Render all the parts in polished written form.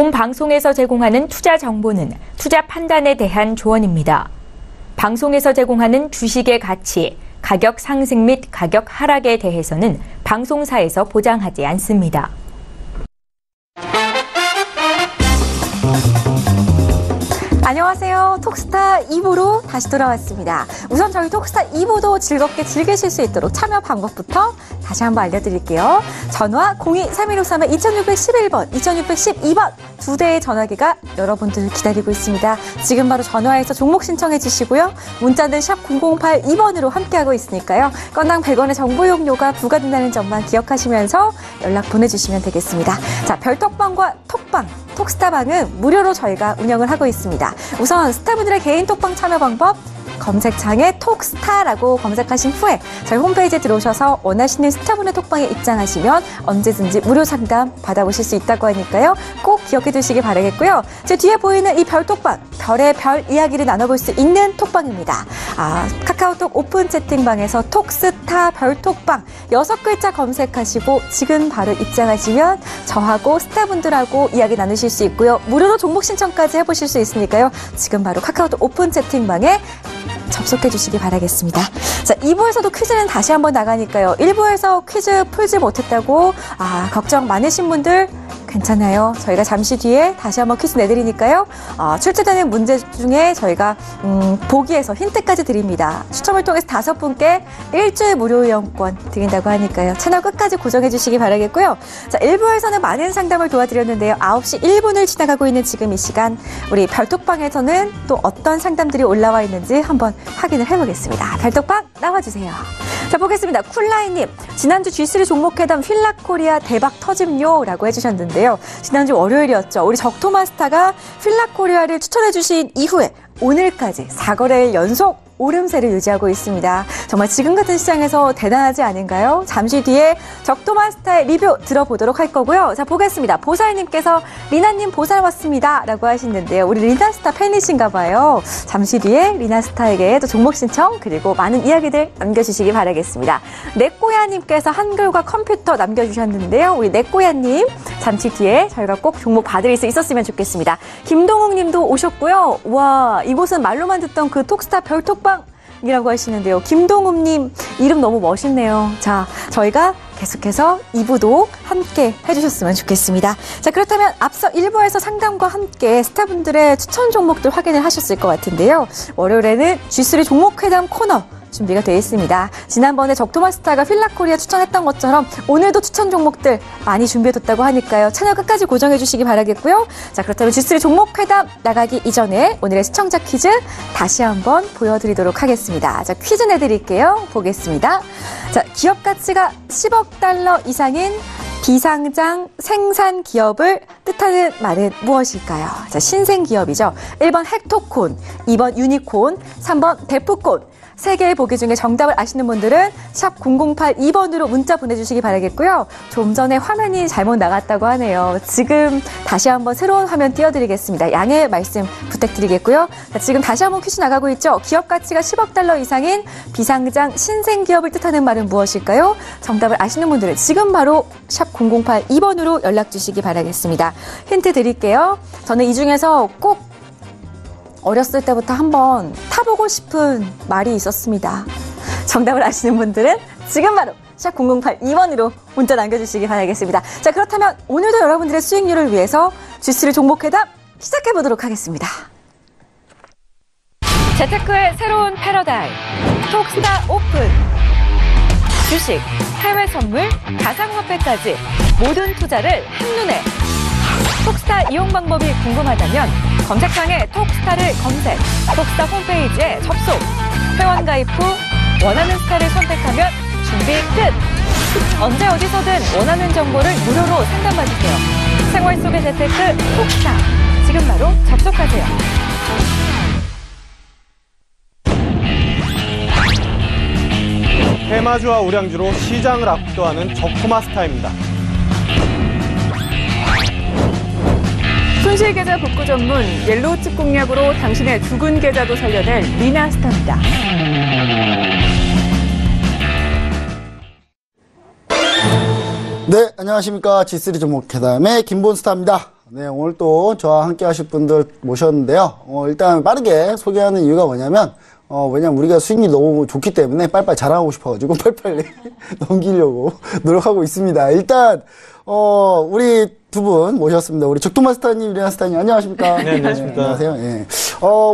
본 방송에서 제공하는 투자 정보는 투자 판단에 대한 조언입니다. 방송에서 제공하는 주식의 가치, 가격 상승 및 가격 하락에 대해서는 방송사에서 보장하지 않습니다. 안녕하세요. 톡스타 2부로 다시 돌아왔습니다. 우선 저희 톡스타 2부도 즐겁게 즐기실 수 있도록 참여 방법부터 다시 한번 알려드릴게요. 전화 02-3163-2611번, 2612번 두 대의 전화기가 여러분들을 기다리고 있습니다. 지금 바로 전화해서 종목 신청해 주시고요. 문자는 샵 0082번으로 함께하고 있으니까요. 건당 100원의 정보 이용료가 부과된다는 점만 기억하시면서 연락 보내주시면 되겠습니다. 자, 별톡방과 톡방, 톡스타방은 무료로 저희가 운영을 하고 있습니다. 우선 스타분들의 개인 톡방 참여 방법, 검색창에 톡스타라고 검색하신 후에 저희 홈페이지에 들어오셔서 원하시는 스타분의 톡방에 입장하시면 언제든지 무료 상담 받아보실 수 있다고 하니까요. 꼭 기억해 두시기 바라겠고요. 제 뒤에 보이는 이 별톡방, 별의 별 이야기를 나눠볼 수 있는 톡방입니다. 카카오톡 오픈 채팅방에서 톡스타 별톡방 6글자 검색하시고 지금 바로 입장하시면 저하고 스타분들하고 이야기 나누실 수 있고요. 무료로 종목 신청까지 해보실 수 있으니까요. 지금 바로 카카오톡 오픈 채팅방에 접속해 주시기 바라겠습니다. 자, 2부에서도 퀴즈는 다시 한번 나가니까요. 1부에서 퀴즈 풀지 못했다고 걱정 많으신 분들 괜찮아요. 저희가 잠시 뒤에 다시 한번 퀴즈 내드리니까요. 출제되는 문제 중에 저희가 보기에서 힌트까지 드립니다. 추첨을 통해서 5분께 일주일 무료 이용권 드린다고 하니까요. 채널 끝까지 고정해 주시기 바라겠고요. 자, 1부에서는 많은 상담을 도와드렸는데요. 9시 1분을 지나가고 있는 지금 이 시간 우리 별톡방에서는 또 어떤 상담들이 올라와 있는지 한번 확인을 해보겠습니다. 별톡방 나와주세요. 자, 보겠습니다. 쿨라이님, 지난주 G3 종목회담 휠라코리아 대박 터짐요라고 해주셨는데요. 지난주 월요일이었죠. 우리 적토마스타가 휠라코리아를 추천해주신 이후에 오늘까지 4거래일 연속 오름세를 유지하고 있습니다. 정말 지금 같은 시장에서 대단하지 않은가요? 잠시 뒤에 적토마스타의 리뷰 들어보도록 할 거고요. 자, 보겠습니다. 보살님께서 리나님 보살 왔습니다 라고 하시는데요. 우리 리나스타 팬이신가 봐요. 잠시 뒤에 리나스타에게 또 종목 신청 그리고 많은 이야기들 남겨주시기 바라겠습니다. 넷꼬야님께서 한글과 컴퓨터 남겨주셨는데요. 우리 넷꼬야님 잠시 뒤에 저희가 꼭 종목 봐드릴 수 있었으면 좋겠습니다. 김동욱님도 오셨고요. 와, 이곳은 말로만 듣던 그 톡스타 별톡방 이라고 하시는데요. 김동욱님 이름 너무 멋있네요. 자, 저희가 계속해서 2부도 함께 해주셨으면 좋겠습니다. 자, 그렇다면 앞서 1부에서 상담과 함께 스타분들의 추천 종목들 확인을 하셨을 것 같은데요. 월요일에는 G3 종목회담 코너 준비가 되어 있습니다. 지난번에 적토마스타가 휠라코리아 추천했던 것처럼 오늘도 추천 종목들 많이 준비해뒀다고 하니까요. 채널 끝까지 고정해 주시기 바라겠고요. 자, 그렇다면 G3 종목회담 나가기 이전에 오늘의 시청자 퀴즈 다시 한번 보여드리도록 하겠습니다. 자, 퀴즈 내드릴게요. 보겠습니다. 자, 기업 가치가 10억 달러 이상인 비상장 생산 기업을 뜻하는 말은 무엇일까요? 자, 신생 기업이죠. 1번 헥토콘, 2번 유니콘, 3번 데프콘. 3개의 보기 중에 정답을 아시는 분들은 샵 0082번으로 문자 보내주시기 바라겠고요. 좀 전에 화면이 잘못 나갔다고 하네요. 지금 다시 한번 새로운 화면 띄워드리겠습니다. 양해 말씀 부탁드리겠고요. 자, 지금 다시 한번 퀴즈 나가고 있죠. 기업 가치가 10억 달러 이상인 비상장 신생 기업을 뜻하는 말은 무엇일까요? 정답을 아시는 분들은 지금 바로 샵 0082번으로 연락 주시기 바라겠습니다. 힌트 드릴게요. 저는 이 중에서 꼭 어렸을 때부터 한번 타보고 싶은 말이 있었습니다. 정답을 아시는 분들은 지금 바로 샵 0082번으로 문자 남겨주시기 바라겠습니다. 자, 그렇다면 오늘도 여러분들의 수익률을 위해서 G3 종목회담 시작해보도록 하겠습니다. 재테크의 새로운 패러다임 톡스타 오픈. 주식, 해외 선물, 가상화폐까지 모든 투자를 한눈에. 톡스타 이용 방법이 궁금하다면 검색창에 톡스타를 검색, 톡스타 홈페이지에 접속, 회원 가입 후 원하는 스타를 선택하면 준비 끝! 언제 어디서든 원하는 정보를 무료로 상담받으세요. 생활 속의 재테크 톡스타, 지금 바로 접속하세요. 테마주와 우량주로 시장을 압도하는 적토마스타입니다. 손실 계좌 복구 전문 옐로우 칩 공략으로 당신의 죽은 계좌도 살려낼 리나스타입니다. 네, 안녕하십니까. G3 종목회담의 김본스타입니다. 네, 오늘 또 저와 함께 하실 분들 모셨는데요. 일단 빠르게 소개하는 이유가 뭐냐면, 왜냐면 우리가 수익률이 너무 좋기 때문에 빨리빨리 자랑하고 싶어가지고 빨리빨리 넘기려고 노력하고 있습니다. 일단, 우리 두 분 모셨습니다. 우리 적토마스터님, 리나스타님, 안녕하십니까? 네, 안녕하십니까? 안녕하세요. 예.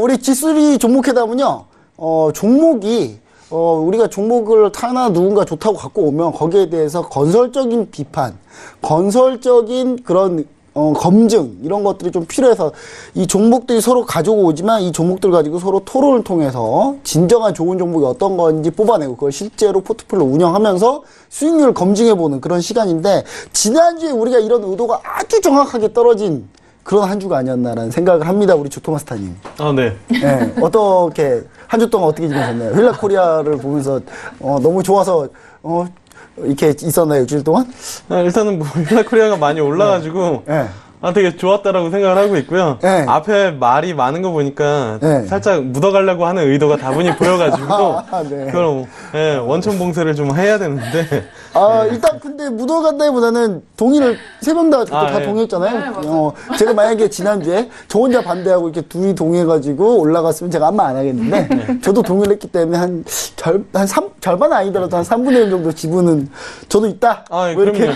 우리 G3 종목회담은요, 종목이, 우리가 종목을 하나 누군가 좋다고 갖고 오면 거기에 대해서 건설적인 비판, 건설적인 그런 검증 이런 것들이 좀 필요해서 이 종목들이 서로 가지고 오지만 이 종목들 가지고 서로 토론을 통해서 진정한 좋은 종목이 어떤 건지 뽑아내고 그걸 실제로 포트폴리오 운영하면서 수익률을 검증해보는 그런 시간인데 지난주에 우리가 이런 의도가 아주 정확하게 떨어진 그런 한 주가 아니었나라는 생각을 합니다. 우리 주토마스타님. 네. 네, 어떻게 한 주 동안 어떻게 지내셨나요? 휠라코리아를 보면서 너무 좋아서 이렇게 있었나요, 일주일 동안? 일단은 뭐 휠라코리아가 많이 올라가지고 네. 되게 좋았다라고 생각을 하고 있고요. 네. 앞에 말이 많은 거 보니까 네. 살짝 묻어가려고 하는 의도가 다분히 보여가지고 네. 그럼 원천 봉쇄를 좀 해야 되는데 일단 근데 묻어간다기보다는 동의를 세 명 다 다 네. 동의했잖아요. 제가 만약에 지난주에 저 혼자 반대하고 이렇게 둘이 동의해가지고 올라갔으면 제가 아무 말 안 하겠는데 저도 동의를 했기 때문에 절반 아니더라도 한 3분의 1 정도 지분은 저도 있다. 네, 뭐 이렇게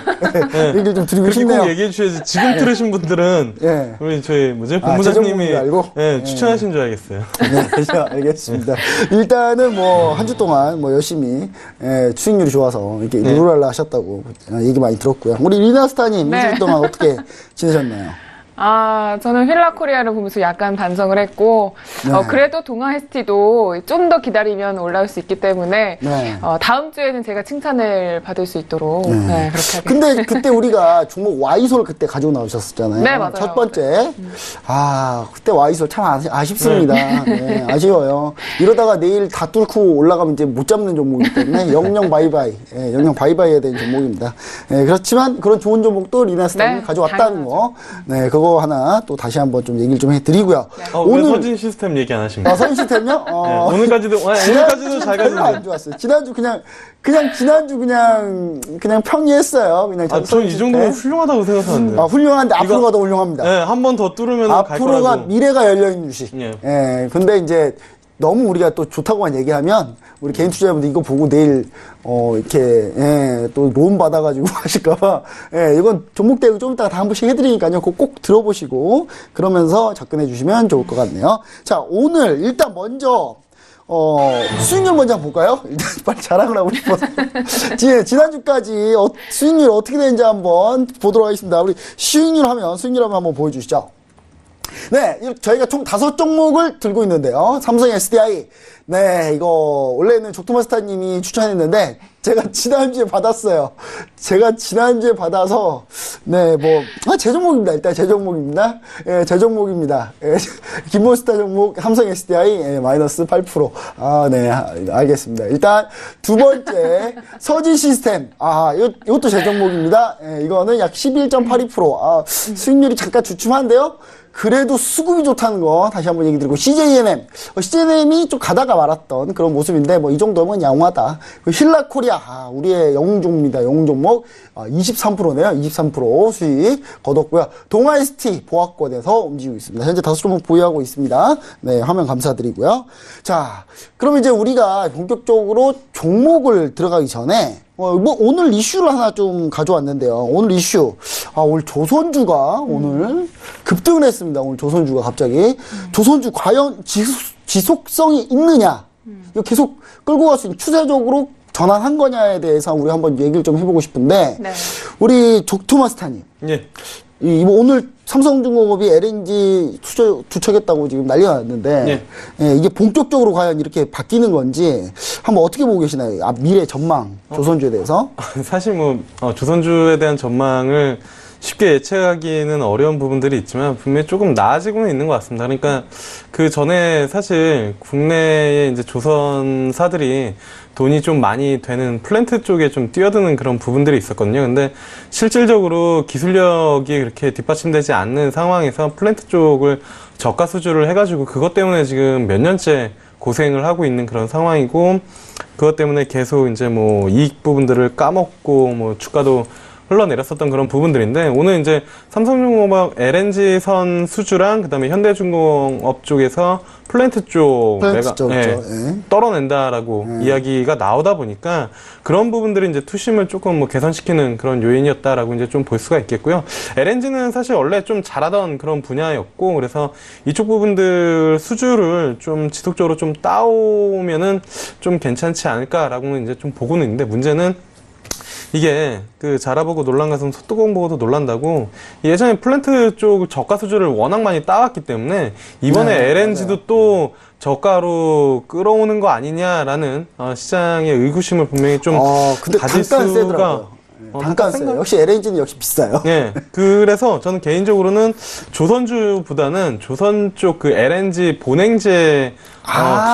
얘기를 좀 드리고 그렇게 싶네요. 꼭 얘기해 주셔야지. 지금 들으신 분들은 네. 우리 저희 본부장님이 재정부인 알고? 추천하신 줄 알겠어요. 네, 그렇죠. 알겠습니다. 일단은 뭐, 한 주 동안 뭐, 열심히, 수익률이 좋아서, 이렇게 루랄라 하셨다고 얘기 많이 들었고요. 우리 리나스타님, 네. 일주일 동안 어떻게 지내셨나요? 저는 휠라코리아를 보면서 약간 반성을 했고, 네. 그래도 동아ST도 좀 더 기다리면 올라올 수 있기 때문에, 네. 다음 주에는 제가 칭찬을 받을 수 있도록, 그렇게 하겠습니다. 근데 그때 우리가 종목 와이솔 그때 가지고 나오셨었잖아요. 네, 맞아요. 첫 번째. 그때 와이솔 참 아쉽습니다. 네, 아쉬워요. 이러다가 내일 다 뚫고 올라가면 이제 못 잡는 종목이기 때문에 영영 바이바이. 영영 바이바이 해야 되는 종목입니다. 그렇지만 그런 좋은 종목도 리나스타님이 네, 가져왔다는 거. 네, 그거 하나 또 다시 한번 좀 얘기를 좀 해드리고요. 왜 서진 시스템 얘기 안 하십니까? 서진 시스템요? 오늘까지도 잘 별로 안 가는데. 좋았어요. 지난주 지난주 그냥 평이했어요. 그냥 전 이 정도면 훌륭하다고 생각하는데. 훌륭한데 앞으로가 더 훌륭합니다. 네, 한 번 더 뚫으면 갈 앞으로가 거라고. 미래가 열려있는 주식. 예. 근데 이제 너무 우리가 또 좋다고만 얘기하면 우리 개인 투자자분들 이거 보고 내일 이렇게 또 론 받아가지고 하실까봐 이건 종목 대응 좀 이따가 다 한 번씩 해드리니까요. 그거 꼭 들어보시고 그러면서 접근해 주시면 좋을 것 같네요. 자, 오늘 일단 먼저 수익률 먼저 한번 볼까요? 일단 빨리 자랑을 하고 싶어서. 지난주까지 수익률 어떻게 되는지 한번 보도록 하겠습니다. 우리 수익률 하면 한번 보여주시죠. 네, 저희가 총 5종목을 들고 있는데요. 삼성 SDI. 네, 이거 원래는 적토마스타님이 추천했는데 제가 지난주에 받았어요. 제가 지난주에 받아서 네, 제 종목입니다. 일단 제 종목입니다. 제 종목입니다. 김몬스타 종목 삼성 SDI 마이너스 8%. 네, 알겠습니다. 일단 두 번째 서진 시스템. 이것도 제 종목입니다. 이거는 약 11.82%. 수익률이 잠깐 주춤한데요. 그래도 수급이 좋다는 거 다시 한번 얘기 드리고 CJNM이 좀 가다가 말았던 그런 모습인데 이 정도면 양호하다. 힐라코리아 우리의 영웅 종목입니다. 영웅 종목 23%네요. 23% 수익 거뒀고요. 동아ST 보합권에서 움직이고 있습니다. 현재 5종목 보유하고 있습니다. 네, 화면 감사드리고요. 자, 그럼 이제 우리가 본격적으로 종목을 들어가기 전에 오늘 이슈를 하나 좀 가져왔는데요. 오늘 이슈. 오늘 조선주가 오늘 급등을 했습니다. 오늘 조선주가 갑자기. 조선주 과연 지속성이 있느냐? 이거 계속 끌고 갈 수 있는 추세적으로 전환한 거냐에 대해서 우리 한번 얘기를 좀 해보고 싶은데. 네. 우리 적토마스타님. 예. 오늘 삼성중공업이 LNG 투척했다고 지금 난리가 났는데 이게 본격적으로 과연 이렇게 바뀌는 건지 한번 어떻게 보고 계시나요? 미래 전망 조선주에 대해서. 사실 조선주에 대한 전망을 쉽게 예측하기는 어려운 부분들이 있지만 분명히 조금 나아지고는 있는 것 같습니다. 그러니까 그 전에 사실 국내에 이제 조선사들이 돈이 좀 많이 되는 플랜트 쪽에 좀 뛰어드는 그런 부분들이 있었거든요. 근데 실질적으로 기술력이 그렇게 뒷받침되지 않는 상황에서 플랜트 쪽을 저가 수주를 해가지고 그것 때문에 지금 몇 년째 고생을 하고 있는 그런 상황이고 그것 때문에 계속 이제 이익 부분들을 까먹고 주가도 흘러내렸었던 그런 부분들인데 오늘 이제 삼성중공업 LNG선 수주랑 그다음에 현대중공업 쪽에서 플랜트 쪽 떨어낸다라고 이야기가 나오다 보니까 그런 부분들이 이제 투심을 조금 뭐 개선시키는 그런 요인이었다라고 이제 좀 볼 수가 있겠고요. LNG는 사실 원래 좀 잘하던 그런 분야였고 그래서 이쪽 부분들 수주를 좀 지속적으로 좀 따오면은 좀 괜찮지 않을까라고 이제 좀 보고는 있는데 문제는 이게 그 자라보고 놀란 가슴 소뚜껑 보고도 놀란다고 예전에 플랜트 쪽 저가 수주를 워낙 많이 따왔기 때문에 이번에 LNG도 맞아요. 또 저가로 끌어오는 거 아니냐라는 시장의 의구심을 분명히 좀 근데 가질 단가는 수가 세더라고요. 단가는 세요. 역시 LNG는 역시 비싸요. 네. 그래서 저는 개인적으로는 조선주보다는 조선 쪽 그 LNG 본행제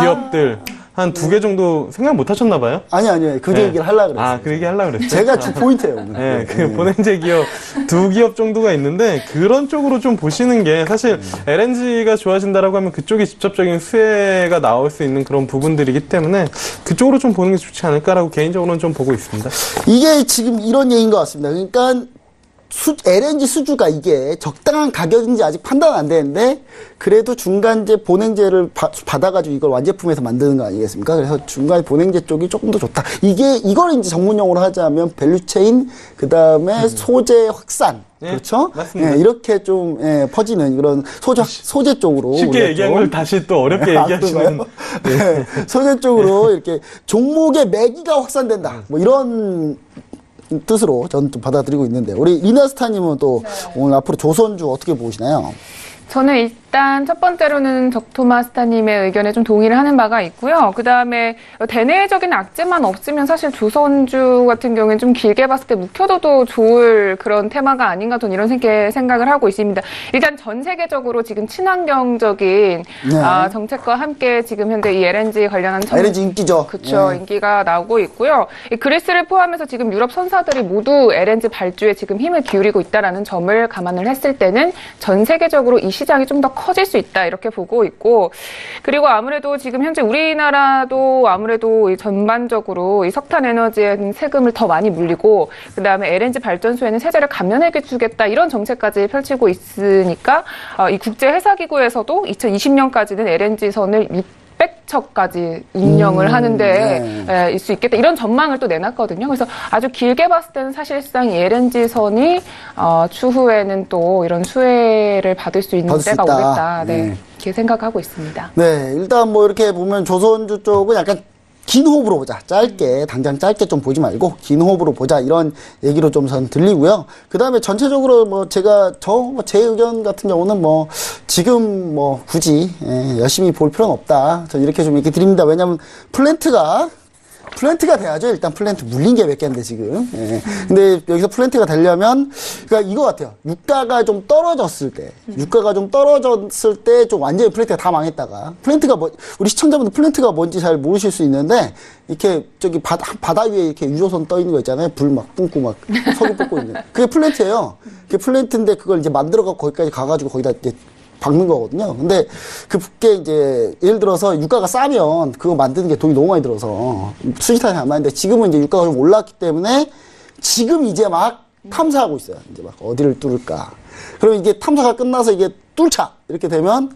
기업들 한 2개 정도 생각 못 하셨나 봐요? 아니요. 그 얘기를 하려고 그랬어요. 그 얘기 하려고 그랬어요? 제가 주 포인트예요, 오늘. 네, 그 본행제 기업 2기업 정도가 있는데 그런 쪽으로 좀 보시는 게 사실 LNG가 좋아진다라고 하면 그쪽이 직접적인 수혜가 나올 수 있는 그런 부분들이기 때문에 그쪽으로 좀 보는 게 좋지 않을까라고 개인적으로는 좀 보고 있습니다. 이게 지금 이런 얘기인 것 같습니다. 그러니까 LNG 수주가 이게 적당한 가격인지 아직 판단 안 되는데 그래도 중간재 본행제를 받아가지고 이걸 완제품에서 만드는 거 아니겠습니까? 그래서 중간 본행제 쪽이 조금 더 좋다. 이걸 이제 전문용어로 하자면 밸류체인 그다음에 소재 확산. 네, 그렇죠? 맞습니다. 이렇게 좀 퍼지는 이런 소재 쪽으로 쉽게 얘기한 걸 다시 또 어렵게 얘기하시는 네. 소재 쪽으로 이렇게 종목의 매기가 확산된다. 뭐 이런 뜻으로 저는 좀 받아들이고 있는데 우리 리나스타님은 또 오늘 앞으로 조선주 어떻게 보시나요? 저는 일단 첫 번째로는 적토마스타님의 의견에 좀 동의를 하는 바가 있고요. 그 다음에 대내적인 악재만 없으면 사실 조선주 같은 경우에는 좀 길게 봤을 때 묵혀둬도 좋을 그런 테마가 아닌가 저는 이런 생각을 하고 있습니다. 일단 전 세계적으로 지금 친환경적인 정책과 함께 지금 현재 이 LNG 관련한 LNG 인기죠. 그렇죠. 인기가 나오고 있고요. 이 그리스를 포함해서 지금 유럽 선사들이 모두 LNG 발주에 지금 힘을 기울이고 있다라는 점을 감안을 했을 때는 전 세계적으로 이 시장이 좀 더 커질 수 있다 이렇게 보고 있고 그리고 아무래도 지금 현재 우리나라도 아무래도 전반적으로 이 석탄 에너지에 세금을 더 많이 물리고 그 다음에 LNG 발전소에는 세제를 감면해주겠다 이런 정책까지 펼치고 있으니까 이 국제회사기구에서도 2020년까지는 LNG선을 600척까지 운영을 하는데 있을 수 있겠다. 이런 전망을 또 내놨거든요. 그래서 아주 길게 봤을 때는 사실상 이 LNG선이 추후에는 또 이런 수혜를 받을 수 있는 때가 오겠다. 네. 이렇게 생각하고 있습니다. 네. 일단 뭐 이렇게 보면 조선주 쪽은 약간 긴 호흡으로 보자. 당장 짧게 좀 보지 말고 긴 호흡으로 보자. 이런 얘기로 좀 전 들리고요. 그 다음에 전체적으로 뭐 제 의견 같은 경우는 뭐 지금 뭐 굳이 열심히 볼 필요는 없다. 전 이렇게 좀 얘기 드립니다. 왜냐면 플랜트가 돼야죠. 일단 플랜트 물린 게 몇 개인데 지금. 근데 여기서 플랜트가 되려면 그러니까 이거 같아요. 유가가 좀 떨어졌을 때 좀 완전히 플랜트가 다 망했다가 플랜트가 우리 시청자분들 플랜트가 뭔지 잘 모르실 수 있는데 이렇게 저기 바다 위에 이렇게 유조선 떠 있는 거 있잖아요. 불 막 뿜고 막 석유 뿜고 있는. 그게 플랜트예요. 그게 플랜트인데 그걸 이제 만들어가 거기까지 가가지고 거기다 이제 박는 거거든요. 근데 그게 이제 예를 들어서 유가가 싸면 그거 만드는 게 돈이 너무 많이 들어서 수지타산이 안 나는데 지금은 이제 유가가 좀 올랐기 때문에 지금 이제 막 탐사하고 있어요. 이제 막 어디를 뚫을까. 그러면 이게 탐사가 끝나서 이게 뚫자 이렇게 되면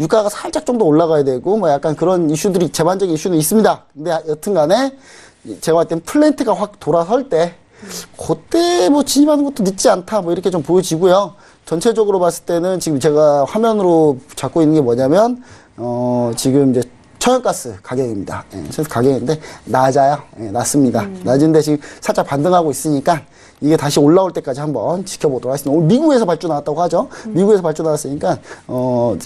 유가가 살짝 좀 더 올라가야 되고 뭐 약간 그런 이슈들이 제반적인 이슈는 있습니다. 근데 여튼간에 제가 볼 땐 플랜트가 확 돌아설 때 그때 뭐 진입하는 것도 늦지 않다 뭐 이렇게 좀 보여지고요. 전체적으로 봤을 때는 지금 제가 화면으로 잡고 있는 게 뭐냐면 지금 이제 천연가스 가격입니다. 천연가스 가격인데 낮아요. 낮습니다. 낮은데 지금 살짝 반등하고 있으니까 이게 다시 올라올 때까지 한번 지켜보도록 하겠습니다. 오늘 미국에서 발주 나왔다고 하죠. 미국에서 발주 나왔으니까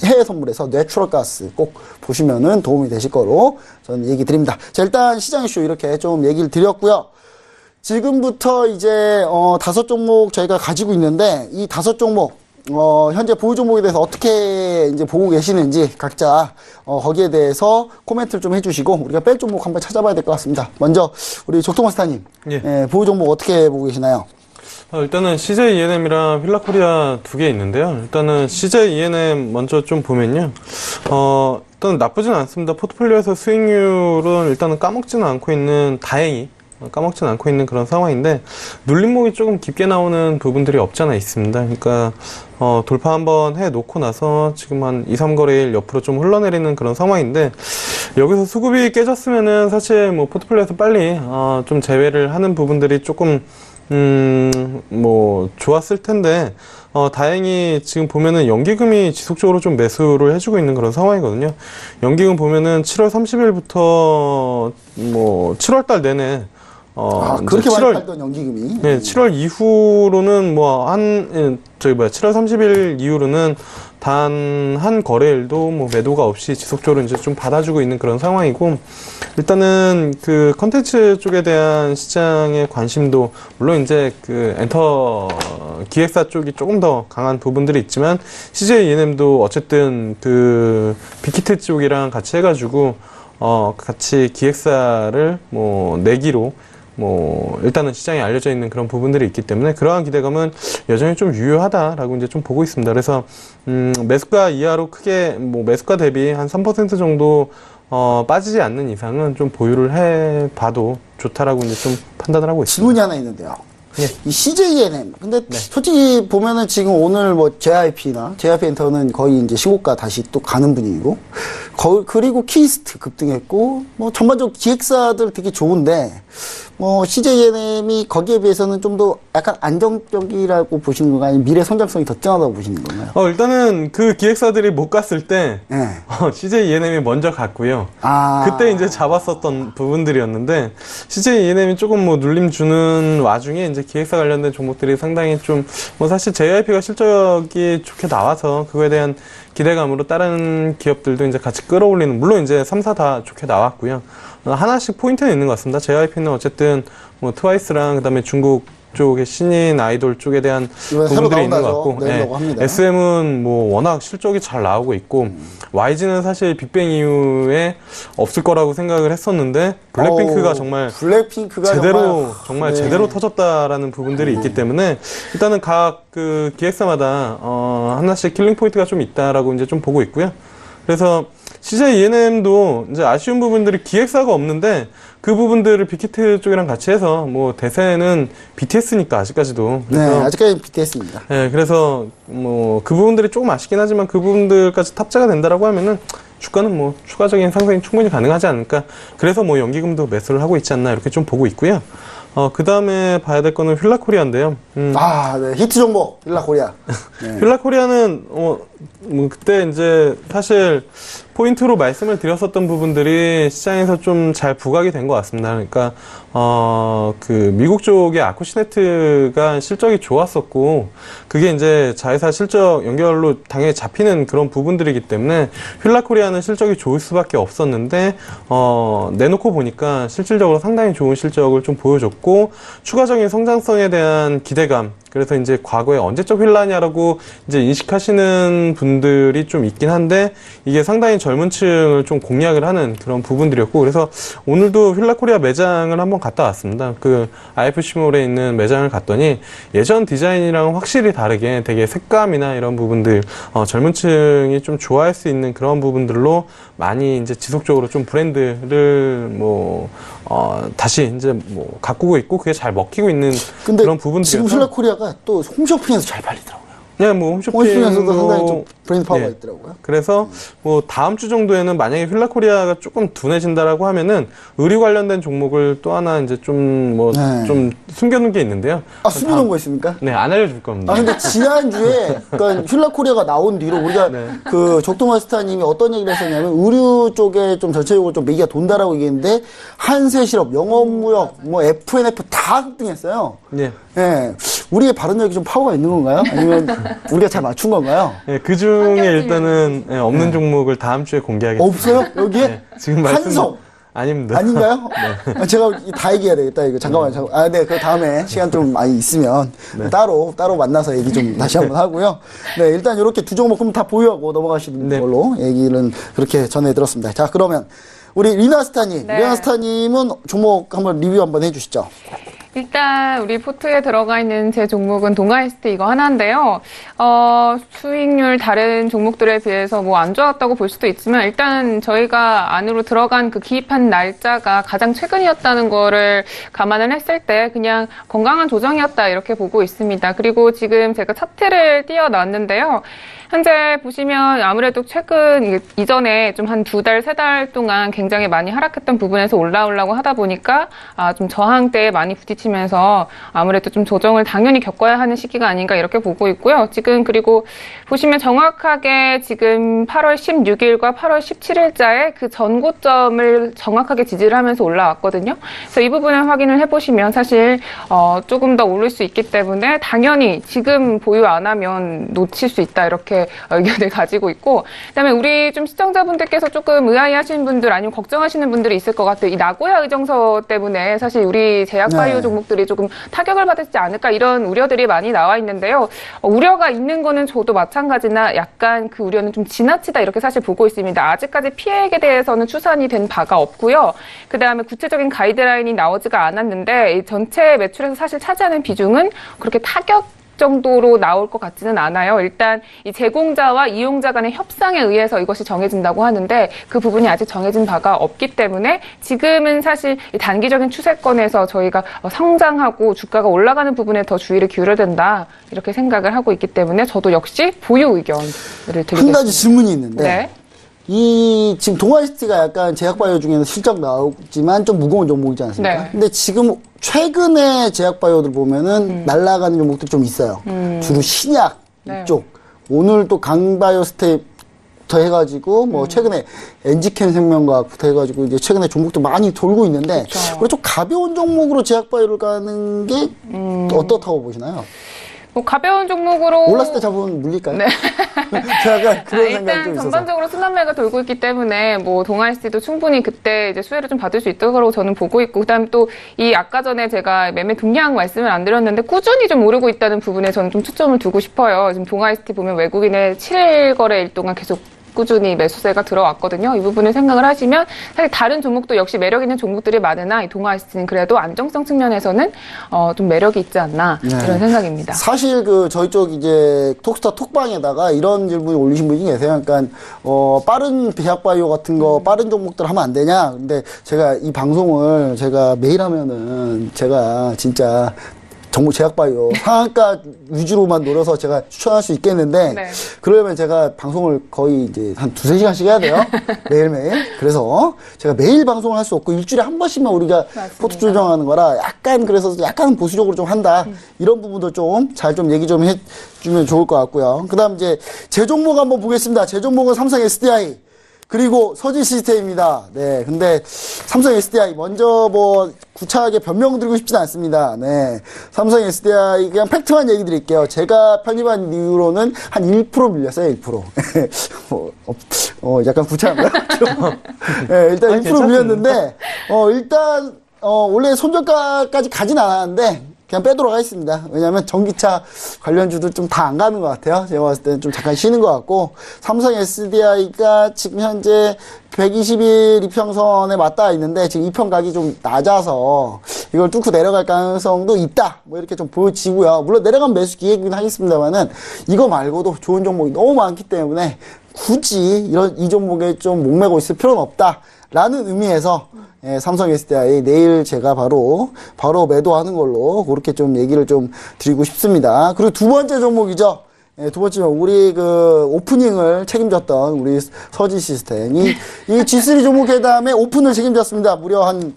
해외 선물에서 내추럴 가스 꼭 보시면은 도움이 되실 거로 저는 얘기 드립니다. 자, 일단 시장 이슈 이렇게 좀 얘기를 드렸고요. 지금부터 이제 5종목 저희가 가지고 있는데 이 5종목 현재 보유 종목에 대해서 어떻게 이제 보고 계시는지 각자 거기에 대해서 코멘트를 좀 해주시고 우리가 뺄 종목 한번 찾아봐야 될 것 같습니다. 먼저 우리 적토마스타님 보유 종목 어떻게 보고 계시나요? 일단은 CJ E&M이랑 휠라코리아 2개 있는데요. 일단은 CJ E&M 먼저 좀 보면요. 일단 나쁘진 않습니다. 포트폴리오에서 수익률은 일단은 까먹지는 않고 있는 다행히 까먹진 않고 있는 그런 상황인데 눌림목이 조금 깊게 나오는 부분들이 없지 않아 있습니다. 그러니까 돌파 한번 해놓고 나서 지금 한 2, 3거래일 옆으로 좀 흘러내리는 그런 상황인데 여기서 수급이 깨졌으면은 사실 뭐 포트폴리오에서 빨리 좀 제외를 하는 부분들이 조금 뭐 좋았을 텐데 다행히 지금 보면은 연기금이 지속적으로 좀 매수를 해주고 있는 그런 상황이거든요. 연기금 보면은 7월 30일부터 뭐 7월달 내내 그렇게 이제 많이 팔던 연기금이. 네, 7월 이후로는 7월 30일 이후로는 단 한 거래일도 뭐 매도가 없이 지속적으로 이제 좀 받아주고 있는 그런 상황이고, 일단은 그 컨텐츠 쪽에 대한 시장의 관심도, 물론 이제 그 엔터 기획사 쪽이 조금 더 강한 부분들이 있지만, CJ ENM도 어쨌든 그 빅히트 쪽이랑 같이 해가지고, 같이 기획사를 뭐 내기로 일단은 시장에 알려져 있는 그런 부분들이 있기 때문에 그러한 기대감은 여전히 좀 유효하다라고 이제 좀 보고 있습니다. 그래서, 매수가 이하로 크게, 매수가 대비 한 3% 정도, 빠지지 않는 이상은 좀 보유를 해 봐도 좋다라고 이제 좀 판단을 하고 있습니다. 질문이 하나 있는데요. 예. 이 CJ ENM. 근데 솔직히 보면은 지금 오늘 JYP 엔터는 거의 이제 시고가 다시 또 가는 분위기고, 그리고 키스트 급등했고, 전반적으로 기획사들 되게 좋은데, CJ ENM이 거기에 비해서는 좀 더 약간 안정적이라고 보시는 건가요? 아니면 미래 성장성이 더 뛰어나다고 보시는 건가요? 일단은 그 기획사들이 못 갔을 때, 네. CJ ENM이 먼저 갔고요. 그때 이제 잡았었던 부분들이었는데, CJ ENM이 조금 눌림 주는 와중에 이제 기획사 관련된 종목들이 상당히 좀, 사실 JYP가 실적이 좋게 나와서 그거에 대한 기대감으로 다른 기업들도 이제 같이 끌어올리는, 물론 이제 3사 다 좋게 나왔고요. 하나씩 포인트는 있는 것 같습니다. JYP는 어쨌든 트와이스랑 그다음에 중국 쪽의 신인 아이돌 쪽에 대한 부분들이 있는 것 같고, SM은 워낙 실적이 잘 나오고 있고, YG는 사실 빅뱅 이후에 없을 거라고 생각을 했었는데, 블랙핑크가 정말 제대로 터졌다라는 부분들이 있기 때문에, 일단은 각 그 기획사마다 하나씩 킬링 포인트가 좀 있다라고 이제 좀 보고 있고요. 그래서 CJ ENM도 이제 아쉬운 부분들이 기획사가 없는데, 그 부분들을 빅히트 쪽이랑 같이 해서 대세는 BTS니까 아직까지도. 네, 아직까지는 BTS입니다. 네, 그래서 그 부분들이 조금 아쉽긴 하지만 그 부분들까지 탑재가 된다라고 하면은 주가는 추가적인 상승이 충분히 가능하지 않을까. 그래서 연기금도 매수를 하고 있지 않나 이렇게 좀 보고 있고요. 그 다음에 봐야 될 거는 휠라코리아인데요. 네, 히트 종목, 휠라코리아. 네. 휠라코리아는, 그때 이제 사실 포인트로 말씀을 드렸었던 부분들이 시장에서 좀 잘 부각이 된 것 같습니다. 그러니까, 그 미국 쪽의 아쿠시네트가 실적이 좋았었고, 그게 이제 자회사 실적 연결로 당연히 잡히는 그런 부분들이기 때문에 휠라코리아는 실적이 좋을 수밖에 없었는데, 내놓고 보니까 실질적으로 상당히 좋은 실적을 좀 보여줬고, 추가적인 성장성에 대한 기대감, 그래서 이제 과거에 언제적 휠라냐라고 이제 인식하시는 분들이 좀 있긴 한데, 이게 상당히 젊은 층을 좀 공략을 하는 그런 부분들이었고, 그래서 오늘도 휠라코리아 매장을 한번 갔다 왔습니다. 그 IFC몰에 있는 매장을 갔더니 예전 디자인이랑 확실히 다르게 되게 색감이나 이런 부분들, 젊은 층이 좀 좋아할 수 있는 그런 부분들로 많이 이제 지속적으로 좀 브랜드를 다시 이제 가꾸고 있고, 그게 잘 먹히고 있는 그런 부분들이어서. 지금 휠라코리아가 또 홈쇼핑에서 잘 팔리더라고요. 네, 홈쇼핑에서도 상당히 좀 브랜드 파워가 있더라고요. 그래서 다음 주 정도에는 만약에 휠라코리아가 조금 둔해진다라고 하면은 의류 관련된 종목을 또 하나 이제 좀 숨겨놓은 게 있는데요. 숨겨놓은 거 있습니까? 네, 안 알려줄 겁니다. 근데 지난주에 그러니까 휠라코리아가 나온 뒤로 우리가 그 적도마스터님이 어떤 얘기를 했었냐면, 의류 쪽에 좀 전체적으로 좀 매기가 돈다라고 얘기했는데, 한세실업, 영업무역, FNF 다 급등했어요. 네. 예. 우리의 발언력이 좀 파워가 있는 건가요? 아니면 우리가 잘 맞춘 건가요? 네, 그 중에 일단은 없는 종목을 다음 주에 공개하겠습니다. 없어요? 여기에? 네, 지금 한성? 아닙니다. 아닌가요? 네. 제가 다 얘기해야 되겠다. 이거 잠깐만. 네. 그 다음에 시간 좀 많이 있으면 따로 만나서 얘기 좀 다시 한번 하고요. 네, 일단 이렇게 두 종목 그럼 다 보유하고 넘어가시는 걸로 얘기는 그렇게 전해 들었습니다. 자, 그러면 우리 리나스타님, 리나스타님은 종목 한번 리뷰 한번 해주시죠. 일단 우리 포트에 들어가 있는 제 종목은 동아에스트 이거 하나인데요. 수익률 다른 종목들에 비해서 뭐 안 좋았다고 볼 수도 있지만 일단 저희가 안으로 들어간 그 기입한 날짜가 가장 최근이었다는 거를 감안을 했을 때 그냥 건강한 조정이었다 이렇게 보고 있습니다. 그리고 지금 제가 차트를 띄워놨는데요. 현재 보시면 아무래도 최근 이전에 좀 한 2달, 3달 동안 굉장히 많이 하락했던 부분에서 올라오려고 하다 보니까 좀 저항대에 많이 부딪히면서 아무래도 좀 조정을 당연히 겪어야 하는 시기가 아닌가 이렇게 보고 있고요. 지금 그리고 보시면 정확하게 지금 8월 16일과 8월 17일자에 그 전고점을 정확하게 지지를 하면서 올라왔거든요. 그래서 이 부분을 확인을 해보시면 사실 조금 더 오를 수 있기 때문에 당연히 지금 보유 안 하면 놓칠 수 있다 이렇게 의견을 가지고 있고 그다음에 우리 좀 시청자분들께서 조금 의아해하시는 분들 아니면 걱정하시는 분들이 있을 것 같아요. 이 나고야 의정서 때문에 사실 우리 제약바이오 종목들이 조금 타격을 받을지 않을까 이런 우려들이 많이 나와 있는데요. 우려가 있는 거는 저도 마찬가지나 약간 그 우려는 좀 지나치다 이렇게 사실 보고 있습니다. 아직까지 피해액에 대해서는 추산이 된 바가 없고요. 그다음에 구체적인 가이드라인이 나오지가 않았는데 이 전체 매출에서 사실 차지하는 비중은 그렇게 타격 정도로 나올 것 같지는 않아요. 일단 이 제공자와 이용자 간의 협상에 의해서 이것이 정해진다고 하는데 그 부분이 아직 정해진 바가 없기 때문에 지금은 사실 이 단기적인 추세권에서 저희가 성장하고 주가가 올라가는 부분에 더 주의를 기울여야 된다 이렇게 생각을 하고 있기 때문에 저도 역시 보유 의견을 드리겠습니다. 한 가지 질문이 있는데 네. 지금 동아시티가 약간 제약바이오 중에서 실적 나오지만 좀 무거운 종목이지 않습니까? 네. 근데 지금 최근에 제약바이오들 보면은 날아가는 종목들이 좀 있어요. 주로 신약 네. 이쪽. 오늘 또 강바이오 스텝부터 해가지고 뭐 최근에 엔지캠 생명과학부터 해가지고 이제 최근에 종목도 많이 돌고 있는데 그리고 좀 가벼운 종목으로 제약바이오를 가는 게 어떻다고 보시나요? 뭐 가벼운 종목으로 올랐을 때 잡으면 물릴까요? 네. 제가 약간 그런 생각이 좀 일단 있어서. 전반적으로 순환매가 돌고 있기 때문에 뭐 동아시티도 충분히 그때 이제 수혜를 좀 받을 수 있다고 저는 보고 있고 그다음에 또 이 아까 전에 제가 매매 동향 말씀을 안 드렸는데 꾸준히 좀 오르고 있다는 부분에 저는 좀 초점을 두고 싶어요. 지금 동아시티 보면 외국인의 7일 거래일 동안 계속 꾸준히 매수세가 들어왔거든요. 이 부분을 생각을 하시면 사실 다른 종목도 역시 매력 있는 종목들이 많으나 이 동아시티는 그래도 안정성 측면에서는 좀 매력이 있지 않나 이런 생각입니다. 사실 저희 쪽 이제 톡스타 톡방에다가 이런 질문을 올리신 분이 계세요. 그러니까 빠른 제약바이오 같은 거 빠른 종목들 하면 안 되냐? 근데 제가 이 방송을 제가 매일 하면은 제가 진짜 정말 제약바이오 상한가 위주로만 노려서 제가 추천할 수 있겠는데 네. 그러면 제가 방송을 거의 이제 한 2-3시간씩 해야 돼요. 매일매일. 그래서 제가 매일 방송을 할 수 없고 일주일에 한 번씩만 우리가 포트 조정하는 거라 약간 그래서 약간 보수적으로 좀 한다. 이런 부분도 좀 잘 좀 얘기 좀 해주면 좋을 것 같고요. 그 다음 이제 제 종목 한번 보겠습니다. 제 종목은 삼성 SDI. 그리고 서진 시스템입니다. 네. 근데 삼성 SDI 먼저 뭐 구차하게 변명드리고 싶진 않습니다. 네. 삼성 SDI 그냥 팩트만 얘기 드릴게요. 제가 편입한 이후로는 한 1% 밀렸어요. 1%. 약간 구차한가요? 네, 일단 1% 괜찮습니다. 밀렸는데 일단 원래 손절가까지 가진 않았는데 그냥 빼도록 하겠습니다. 왜냐하면 전기차 관련주도 좀 다 안 가는 것 같아요. 제가 봤을 때는 좀 잠깐 쉬는 것 같고 삼성 SDI가 지금 현재 120일 이평선에 맞닿아 있는데 지금 이평각이 좀 낮아서 이걸 뚫고 내려갈 가능성도 있다. 뭐 이렇게 좀 보여지고요. 물론 내려가면 매수 기회이긴 하겠습니다만은 이거 말고도 좋은 종목이 너무 많기 때문에 굳이 이 종목에 좀 목매고 있을 필요는 없다. 라는 의미에서 삼성 SDI 내일 제가 바로 매도하는 걸로 그렇게 좀 얘기를 좀 드리고 싶습니다. 그리고 두 번째 종목이죠. 두 번째 우리 오프닝을 책임졌던 우리 서진 시스템 이 G3 종목에 다음에 오픈을 책임졌습니다. 무려 한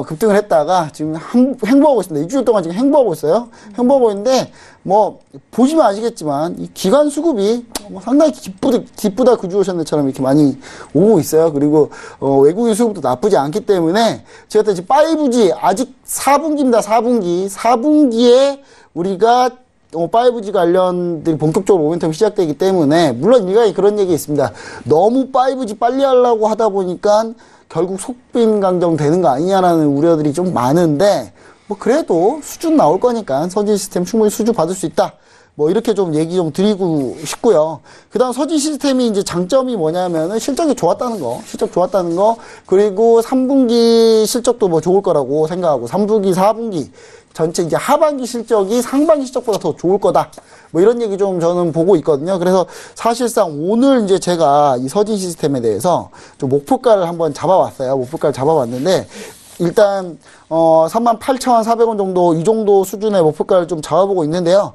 급등을 했다가 지금 행보하고 있습니다. 2주일 동안 지금 행보하고 있어요. 행보하고 있는데 뭐 보시면 아시겠지만 이 기관 수급이 상당히 기쁘다 그주오셨네처럼 이렇게 많이 오고 있어요. 그리고 외국인 수급도 나쁘지 않기 때문에 제가 또 이제 5G 아직 4분기입니다. 4분기에 우리가 5G 관련들이 본격적으로 모멘텀이 시작되기 때문에 물론 일각에 그런 얘기 있습니다. 너무 5G 빨리 하려고 하다 보니까 결국 속빈 강정 되는 거 아니냐라는 우려들이 좀 많은데 뭐 그래도 수준 나올 거니까 서진 시스템 충분히 수주 받을 수 있다. 뭐 이렇게 좀 얘기 좀 드리고 싶고요. 그다음 서진 시스템이 이제 장점이 뭐냐면은 실적이 좋았다는 거, 실적 좋았다는 거, 그리고 3분기 실적도 뭐 좋을 거라고 생각하고 3분기, 4분기 전체 이제 하반기 실적이 상반기 실적보다 더 좋을 거다. 뭐 이런 얘기 좀 저는 보고 있거든요. 그래서 사실상 오늘 이제 제가 이 서진 시스템에 대해서 좀 목표가를 한번 잡아왔어요. 목표가를 잡아왔는데 일단 38,400원 정도 이 정도 수준의 목표가를 좀 잡아보고 있는데요.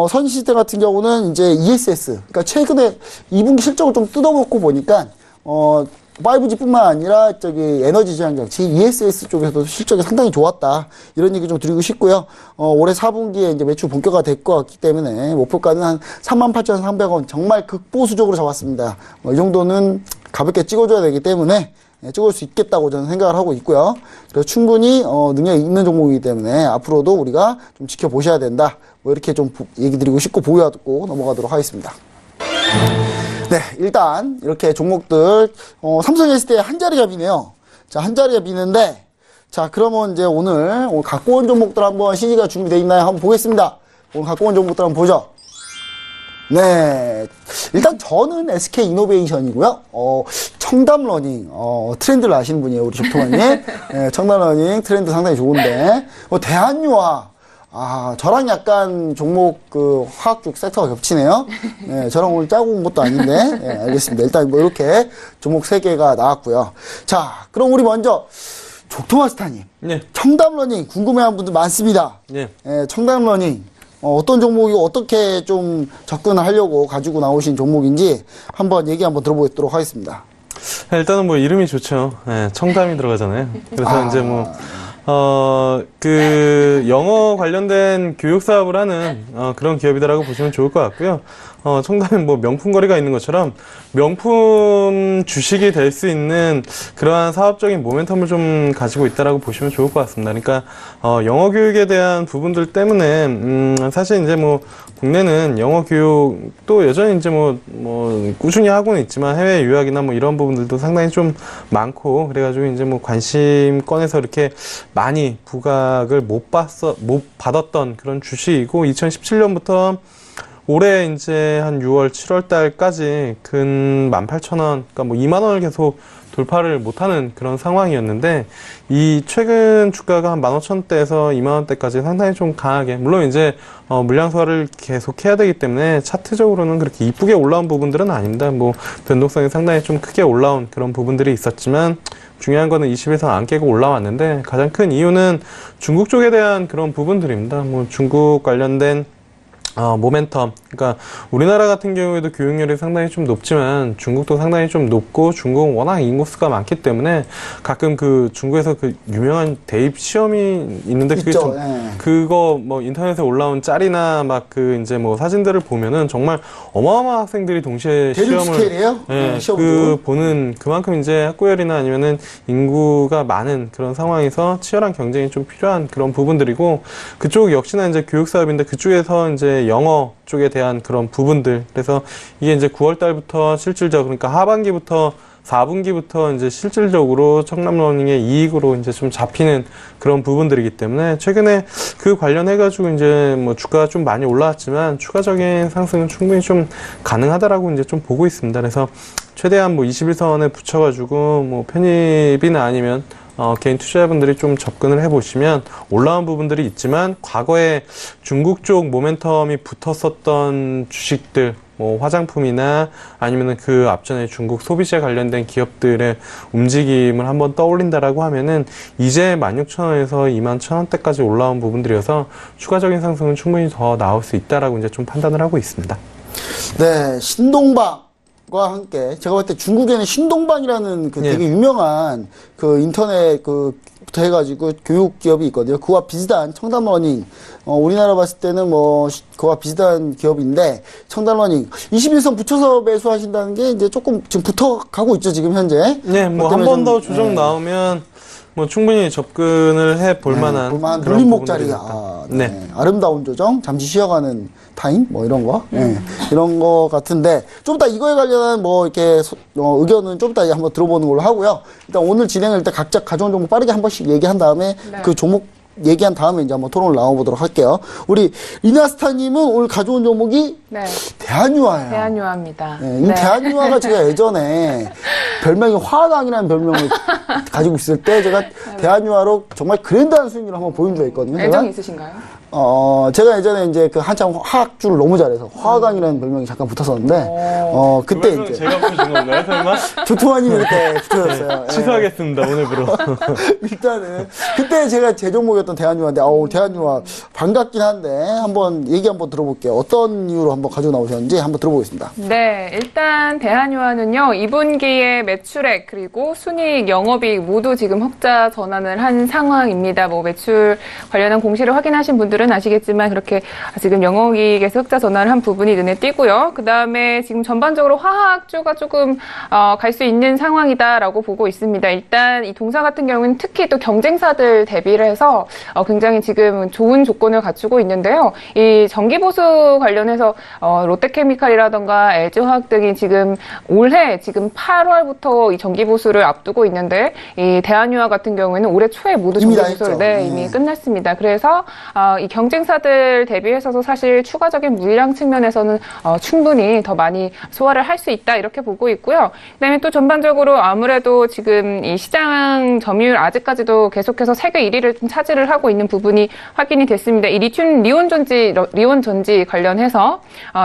서진 시스템 같은 경우는 이제 ESS, 그러니까 최근에 2분기 실적을 좀 뜯어먹고 보니까 5G뿐만 아니라 에너지 저장 장치 ESS 쪽에서도 실적이 상당히 좋았다. 이런 얘기 좀 드리고 싶고요. 올해 4분기에 이제 매출 본격화 될 것 같기 때문에 목표가는 한 38,300원 정말 극보수적으로 잡았습니다. 이 정도는 가볍게 찍어줘야 되기 때문에 찍을 수 있겠다고 저는 생각을 하고 있고요. 그래서 충분히 능력이 있는 종목이기 때문에 앞으로도 우리가 좀 지켜보셔야 된다. 뭐 이렇게 좀 얘기 드리고 싶고 보유하고 넘어가도록 하겠습니다. 네, 일단 이렇게 종목들 삼성 SDI 한 자리가 비네요. 자, 한 자리가 비는데 자, 그러면 이제 오늘 갖고 온 종목들 한번 CG가 준비되어 있나요? 한번 보겠습니다. 오늘 갖고 온 종목들 한번 보죠. 네, 일단 저는 SK 이노베이션이고요. 청담러닝 트렌드를 아시는 분이에요, 우리 접통원님. 네, 청담러닝 트렌드 상당히 좋은데 대한유화. 저랑 약간 종목 화학 쪽 섹터가 겹치네요. 네, 저랑 오늘 짜고 온 것도 아닌데. 네, 알겠습니다. 일단 뭐 이렇게 종목 3개가 나왔고요. 자, 그럼 우리 먼저 족토마스타님. 네. 청담러닝 궁금해하는 분들 많습니다. 네. 네, 청담러닝. 어떤 종목이고 어떻게 좀 접근을 하려고 가지고 나오신 종목인지 한번 얘기 한번 들어보도록 하겠습니다. 일단은 뭐 이름이 좋죠. 네, 청담이 들어가잖아요. 그래서 이제 뭐 영어 관련된 교육 사업을 하는, 그런 기업이다라고 보시면 좋을 것 같고요. 청담은 뭐 명품 거리가 있는 것처럼 명품 주식이 될 수 있는 그러한 사업적인 모멘텀을 좀 가지고 있다라고 보시면 좋을 것 같습니다. 그러니까, 영어 교육에 대한 부분들 때문에, 사실 이제 뭐, 국내는 영어 교육도 여전히 이제 뭐 꾸준히 하고는 있지만 해외 유학이나 뭐 이런 부분들도 상당히 좀 많고, 그래가지고 이제 뭐 관심권에서 이렇게 많이 부각을 못 받았던 그런 주식이고, 2017년부터 올해 이제 한 6월, 7월 달까지 근 18,000원, 그러니까 뭐 2만 원을 계속 돌파를 못하는 그런 상황이었는데, 이 최근 주가가 한 15,000원대에서 2만 원대까지 상당히 좀 강하게, 물론 이제 물량 소화를 계속 해야 되기 때문에 차트적으로는 그렇게 이쁘게 올라온 부분들은 아닙니다. 뭐 변동성이 상당히 좀 크게 올라온 그런 부분들이 있었지만, 중요한 거는 20에서 안 깨고 올라왔는데, 가장 큰 이유는 중국 쪽에 대한 그런 부분들입니다. 뭐 중국 관련된 모멘텀. 그러니까 우리나라 같은 경우에도 교육열이 상당히 좀 높지만 중국도 상당히 좀 높고, 중국은 워낙 인구수가 많기 때문에 가끔 중국에서 유명한 대입 시험이 있는데 있죠. 그거 뭐 인터넷에 올라온 짤이나 막 이제 뭐 사진들을 보면은 정말 어마어마한 학생들이 동시에 대륙 시험을 스케일이에요? 시험도? 보는 그만큼 이제 학구열이나 아니면은 인구가 많은 그런 상황에서 치열한 경쟁이 좀 필요한 그런 부분들이고, 그쪽 역시나 이제 교육 사업인데 그쪽에서 이제 영어 쪽에 대한 그런 부분들, 그래서 이게 이제 9월 달부터 실질적, 그러니까 하반기부터 4분기부터 이제 실질적으로 청담러닝의 이익으로 이제 좀 잡히는 그런 부분들이기 때문에 최근에 그 관련해가지고 이제 뭐 주가가 좀 많이 올라왔지만 추가적인 상승은 충분히 좀 가능하다라고 이제 좀 보고 있습니다. 그래서 최대한 뭐 21선에 붙여가지고 뭐 편입이나 아니면 개인 투자자분들이 좀 접근을 해보시면 올라온 부분들이 있지만, 과거에 중국 쪽 모멘텀이 붙었었던 주식들, 뭐 화장품이나 아니면은 그 앞전에 중국 소비재 관련된 기업들의 움직임을 한번 떠올린다라고 하면은 이제 16,000원에서 21,000원대까지 올라온 부분들이어서 추가적인 상승은 충분히 더 나올 수 있다라고 이제 좀 판단을 하고 있습니다. 네, 신동방. 과 함께 제가 볼 때 중국에는 신동방이라는 되게 유명한 인터넷 부터 해가지고 교육 기업이 있거든요. 그와 비슷한 청담러닝, 우리나라 봤을 때는 뭐 그와 비슷한 기업인데, 청담러닝 21선 붙여서 매수하신다는 게 이제 조금 지금 붙어가고 있죠, 지금 현재. 네, 뭐 한 번 더 조정 나오면 뭐 충분히 접근을 해 볼 만한 눌림목 자리가 네. 아름다운 조정, 잠시 쉬어가는 타임, 뭐 이런 거, 이런 거 같은데, 좀 이따 이거에 관련한 뭐 이렇게 의견은 좀 이따 한번 들어보는 걸로 하고요. 일단 오늘 진행을 일단 각자 가져온 종목 빠르게 한 번씩 얘기한 다음에 그 종목 얘기한 다음에 이제 한번 토론을 나눠보도록 할게요. 우리 리나스타님은 오늘 가져온 종목이 네. 대한유화예요. 대한유화입니다. 네, 이 네. 대한유화가 제가 예전에 별명이 화강이라는 별명을 가지고 있을 때 제가 대한유화로 정말 그랜드한 수익률을 한번 보인 적이 있거든요. 제가. 애정이 있으신가요? 제가 예전에 이제 그 한참 화학주를 너무 잘해서 화강이라는 별명이 잠깐 붙었었는데, 그때 그걸 이제 제가 보신 건가요, 설마? 조통환님이 그때 붙으셨어요. 예. 취소하겠습니다, 오늘부로. 일단은 그때 제가 제 종목이었던 대한유화인데, 대한유화 반갑긴 한데 한번 얘기 한번 들어볼게요. 어떤 이유로 한번 가지고 나오셨는지 한번 들어보겠습니다. 네, 일단 대한유화는요, 2분기에 매출액 그리고 순이익, 영업이익 모두 지금 흑자 전환을 한 상황입니다. 뭐 매출 관련한 공시를 확인하신 분들은 아시겠지만 그렇게 지금 영업이익에서 흑자 전환을 한 부분이 눈에 띄고요. 그 다음에 지금 전반적으로 화학주가 조금 갈 수 있는 상황이다라고 보고 있습니다. 일단 이 동사 같은 경우는 특히 또 경쟁사들 대비를 해서 굉장히 지금 좋은 조건을 갖추고 있는데요. 이 전기보수 관련해서 롯데케미칼이라던가 LG화학 등이 지금 올해 지금 8월부터 이 전기보수를 앞두고 있는데 이 대한유화 같은 경우에는 올해 초에 모두 이미 다 전기보수를 했죠. 이미 끝났습니다. 그래서 이 경쟁사들 대비해서도 사실 추가적인 물량 측면에서는 충분히 더 많이 소화를 할 수 있다 이렇게 보고 있고요. 그다음에 또 전반적으로 아무래도 지금 이 시장 점유율 아직까지도 계속해서 세계 1위를 좀 차지를 하고 있는 부분이 확인이 됐습니다. 이 리튬 리온 전지 관련해서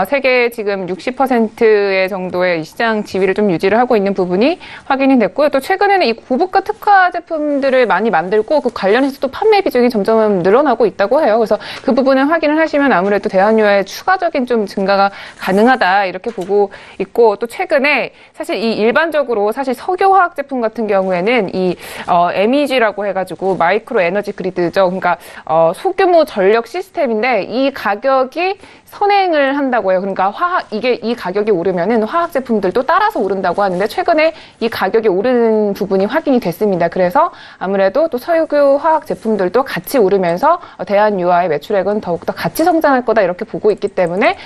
세계 지금 60%의 정도의 이 시장 지위를 좀 유지를 하고 있는 부분이 확인이 됐고요. 또 최근에는 이 고부가 특화 제품들을 많이 만들고 그 관련해서 또 판매 비중이 점점 늘어나고 있다고 해요. 그래서 그 부분을 확인을 하시면 아무래도 대한유화의 추가적인 좀 증가가 가능하다 이렇게 보고 있고 또 최근에 사실 이 일반적으로 사실 석유화학 제품 같은 경우에는 이 MEG라고 해가지고 마이크로 에너지 그리드죠. 그러니까 소규모 전력 시스템인데 이 가격이 선행을 한다고 해요. 그러니까 이 가격이 오르면은 화학 제품들도 따라서 오른다고 하는데 최근에 이 가격이 오르는 부분이 확인이 됐습니다. 그래서 아무래도 또 석유 화학 제품들도 같이 오르면서 대한유화의 매출액은 더욱더 같이 성장할 거다 이렇게 보고 있기 때문에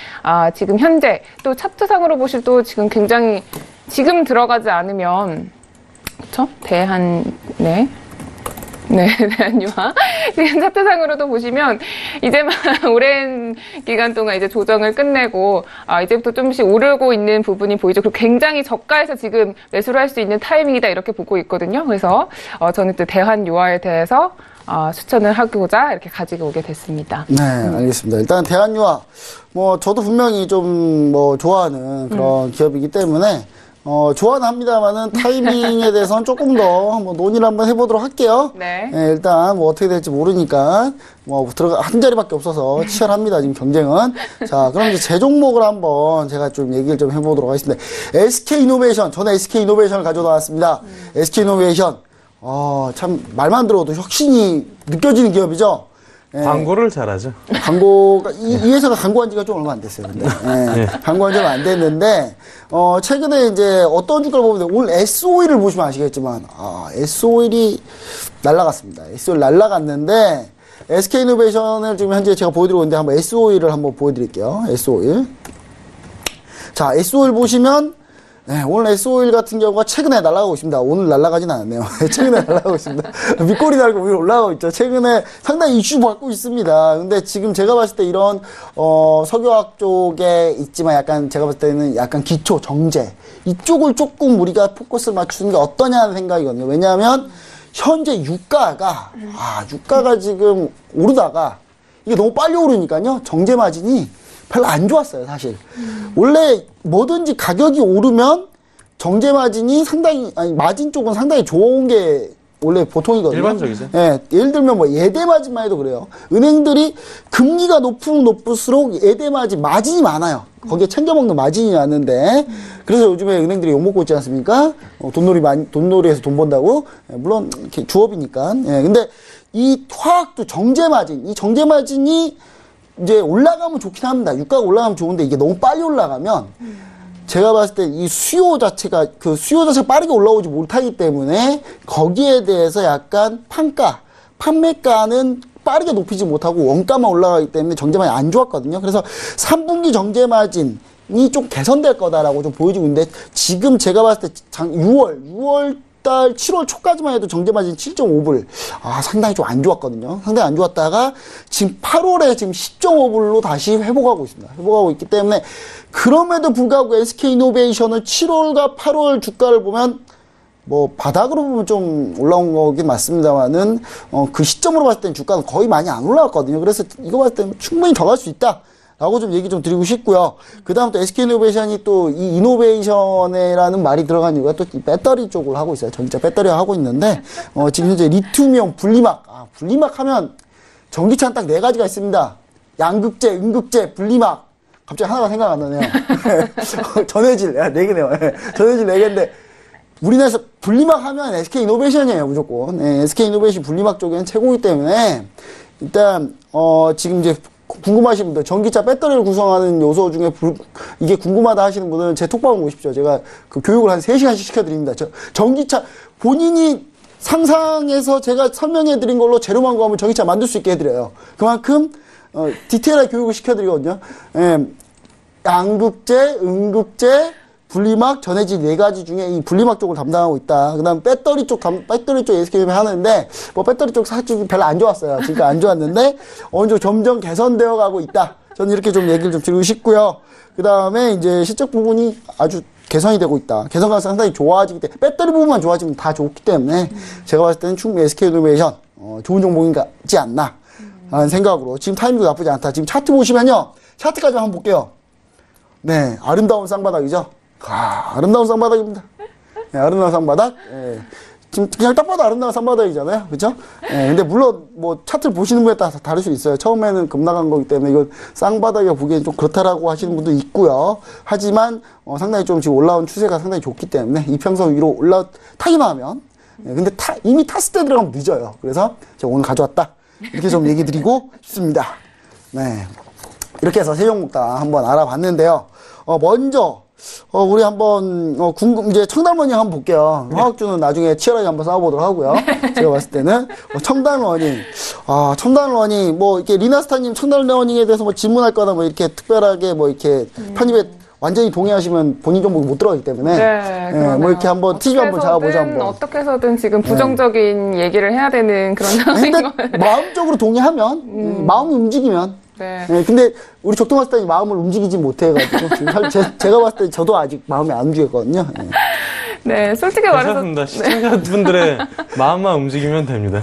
지금 현재 또 차트상으로 보실 또 지금 굉장히 지금 들어가지 않으면 그렇죠? 대한유화. 지금 차트상으로도 보시면, 이제만 오랜 기간 동안 이제 조정을 끝내고, 이제부터 좀씩 오르고 있는 부분이 보이죠. 그리고 굉장히 저가에서 지금 매수를 할 수 있는 타이밍이다, 이렇게 보고 있거든요. 그래서, 저는 또 대한유화에 대해서, 추천을 하고자 이렇게 가지고 오게 됐습니다. 네, 알겠습니다. 일단 대한유화, 저도 분명히 좀 좋아하는 그런 기업이기 때문에, 좋아는 합니다만은 타이밍에 대해서는 조금 더 한번 논의를 한번 해보도록 할게요. 네. 일단 어떻게 될지 모르니까 한 자리밖에 없어서 치열합니다. 지금 경쟁은. 자, 그럼 이제 제 종목을 한번 제가 좀 얘기를 좀 해보도록 하겠습니다. SK이노베이션, 저는 SK이노베이션을 가져다 놨습니다. SK이노베이션, 참 말만 들어도 혁신이 느껴지는 기업이죠. 광고를 잘하죠. 광고가, 이 회사가 광고한 지가 좀 얼마 안 됐어요, 근데. 광고한 지 얼마 안 됐는데, 최근에 이제 어떤 주가를 보면, 오늘 SO일을 보시면 아시겠지만, SO일이 날라갔습니다. SO일 날라갔는데, SK이노베이션을 지금 현재 제가 보여드리고 있는데, 한번 SO일을 한번 보여드릴게요. SO일. 자, SO일 보시면, 오늘 SO일 같은 경우가 최근에 날아가고 있습니다. 오늘 날아가진 않았네요. 최근에 날아가고 있습니다. 밑꼬리 달고 위로 올라가고 있죠. 최근에 상당히 이슈 받고 있습니다. 근데 지금 제가 봤을 때 이런, 석유화학 쪽에 있지만 약간 제가 봤을 때는 약간 기초, 정제. 이쪽을 조금 우리가 포커스를 맞추는 게 어떠냐는 생각이거든요. 왜냐하면 현재 유가가 지금 오르다가 이게 너무 빨리 오르니까요. 정제 마진이 별로 안 좋았어요, 사실. 원래 뭐든지 가격이 오르면 정제 마진이 마진 쪽은 상당히 좋은 게 원래 보통이거든요. 일반적이죠. 예를 들면 예대 마진만 해도 그래요. 은행들이 금리가 높을수록 예대 마진이 많아요. 거기에 챙겨먹는 마진이 많은데, 그래서 요즘에 은행들이 욕먹고 있지 않습니까? 돈놀이해서 돈 번다고. 물론, 주업이니까. 근데 이 화학도 정제 마진이 이제 올라가면 좋긴 합니다. 유가가 올라가면 좋은데 이게 너무 빨리 올라가면 제가 봤을 때 이 수요 자체가 빠르게 올라오지 못하기 때문에 거기에 대해서 약간 판매가는 빠르게 높이지 못하고 원가만 올라가기 때문에 정제마진이 안 좋았거든요. 그래서 3분기 정제마진이 좀 개선될 거다라고 좀 보여지고 있는데 지금 제가 봤을 때 6월 달 7월 초까지만 해도 정제 마진 7.5불. 상당히 좀 안 좋았거든요. 상당히 안 좋았다가 지금 8월에 지금 10.5불로 다시 회복하고 있습니다. 회복하고 있기 때문에 그럼에도 불구하고 SK이노베이션은 7월과 8월 주가를 보면 뭐 바닥으로 보면 좀 올라온 거긴 맞습니다만은 그 시점으로 봤을 때는 주가는 거의 많이 안 올라왔거든요. 그래서 이거 봤을 때는 충분히 더 갈 수 있다. 라고 좀 얘기 좀 드리고 싶고요. 그 다음 또 SK이노베이션이 또 이 이노베이션이라는 말이 들어간 이유가 또 이 배터리 쪽을 하고 있어요. 전기차 배터리 하고 있는데, 지금 현재 리튬이온 분리막. 분리막 하면 전기차는 딱 4가지가 있습니다. 양극재, 음극재, 분리막. 갑자기 하나가 생각 안 나네요. 전해질, 4개네요. 전해질 4개인데, 우리나라에서 분리막 하면 SK이노베이션이에요, 무조건. SK이노베이션 분리막 쪽에는 최고이기 때문에, 일단, 지금 이제 궁금하신 분들, 전기차 배터리를 구성하는 요소 중에 이게 궁금하다 하시는 분들은 제 톡방을 오십시오. 제가 그 교육을 한 3시간씩 시켜드립니다. 전기차, 본인이 상상해서 제가 설명해 드린 걸로 재료만 구하면 전기차 만들 수 있게 해드려요. 그만큼, 디테일하게 교육을 시켜드리거든요. 양극재, 음극재, 분리막, 전해질 4가지 중에 이 분리막 쪽을 담당하고 있다. 그 다음 배터리 쪽 SK이노베이션 하는데, 뭐 배터리 쪽 사실 별로 안 좋았어요. 지금 안 좋았는데, 어느 정도 점점 개선되어 가고 있다. 저는 이렇게 좀 얘기를 좀 드리고 싶고요. 그 다음에 이제 실적 부분이 아주 개선이 되고 있다. 개선 가능성이 상당히 좋아지기 때문에, 배터리 부분만 좋아지면 다 좋기 때문에, 제가 봤을 때는 충분히 SK이노베이션, 좋은 종목이지 않나. 라는 생각으로. 지금 타이밍도 나쁘지 않다. 지금 차트 보시면요. 차트까지 한번 볼게요. 네. 아름다운 쌍바닥이죠. 아름다운 쌍바닥입니다. 네, 아름다운 쌍바닥. 예. 지금 그냥 딱 봐도 아름다운 쌍바닥이잖아요. 그죠? 예, 근데 물론 뭐 차트를 보시는 분에 따라 다를 수 있어요. 처음에는 급락한 거기 때문에 이건 쌍바닥이라 보기엔 좀 그렇다라고 하시는 분도 있고요. 하지만 상당히 좀 지금 올라온 추세가 상당히 좋기 때문에 이평선 위로 타기만 하면 근데 이미 탔을 때 들어가면 늦어요. 그래서 제가 오늘 가져왔다. 이렇게 좀 얘기 드리고 싶습니다. 네. 이렇게 해서 세 종목 다 한번 알아봤는데요. 먼저 우리 한번 이제 청담러닝 한번 볼게요. 화학주는 나중에 치열하게 한번 싸워보도록 하고요. 제가 봤을 때는 청담러닝, 청담러닝 뭐 이렇게 리나스타님 청담러닝에 대해서 뭐 질문할 거나 뭐 이렇게 특별하게 뭐 이렇게 편입에 완전히 동의하시면 본인 종목이 못 들어가기 때문에 네, 뭐 이렇게 한번 TV 한번 잡아보자 한번. 어떻게 해서든 지금 부정적인 얘기를 해야 되는 그런 상황인 근데 거예요. 마음적으로 동의하면 마음이 움직이면. 네. 근데 우리 적동마스터님 마음을 움직이지 못해가지고 지금 제가 봤을 때 저도 아직 마음이 안 움직였거든요. 네, 솔직히 말해서 괜찮습니다. 시청자분들의 마음만 움직이면 됩니다.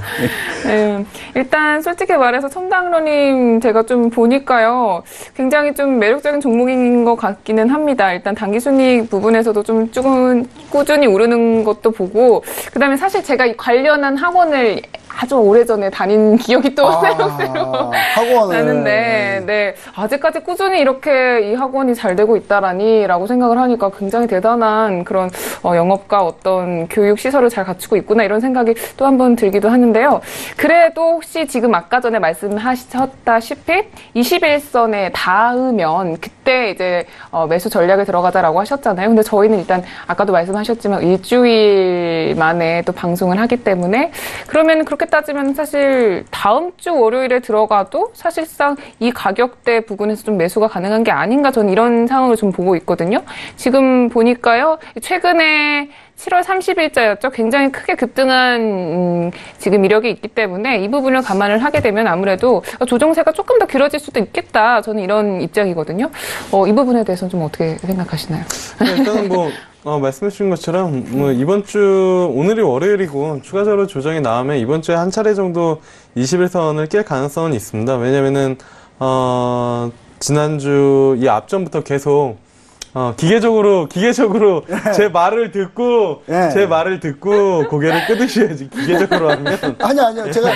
네, 일단 솔직히 말해서 청담러닝 제가 좀 보니까요, 굉장히 좀 매력적인 종목인 것 같기는 합니다. 일단 단기순이익 부분에서도 좀 조금 꾸준히 오르는 것도 보고, 그다음에 사실 제가 이 관련한 학원을 아주 오래전에 다닌 기억이 또 새록새록 나는데, 네, 아직까지 꾸준히 이렇게 이 학원이 잘 되고 있다라니라고 생각을 하니까 굉장히 대단한 그런 영업과 어떤 교육 시설을 잘 갖추고 있구나 이런 생각이 또 한 번 들기도 하는데요. 그래도 혹시 지금 아까 전에 말씀하셨다시피 21선에 닿으면 그때 이제 매수 전략에 들어가자라고 하셨잖아요. 근데 저희는 일단 아까도 말씀하셨지만 일주일 만에 또 방송을 하기 때문에 그러면 그렇게 따지면 사실 다음 주 월요일에 들어가도 사실상 이 가격대 부근에서 좀 매수가 가능한 게 아닌가 저는 이런 상황을 좀 보고 있거든요. 지금 보니까요. 최근에 7월 30일자였죠. 굉장히 크게 급등한 지금 이력이 있기 때문에 이 부분을 감안을 하게 되면 아무래도 조정세가 조금 더 길어질 수도 있겠다. 저는 이런 입장이거든요. 이 부분에 대해서는 좀 어떻게 생각하시나요? 일단은 말씀해 주신 것처럼 이번 주 오늘이 월요일이고 추가적으로 조정이 나오면 이번 주에 한 차례 정도 21선을 깰 가능성은 있습니다. 왜냐면은 지난주 이 앞전부터 계속 기계적으로 제 말을 듣고 고개를 끄드셔야지. 기계적으로 하면. 아니요. 제가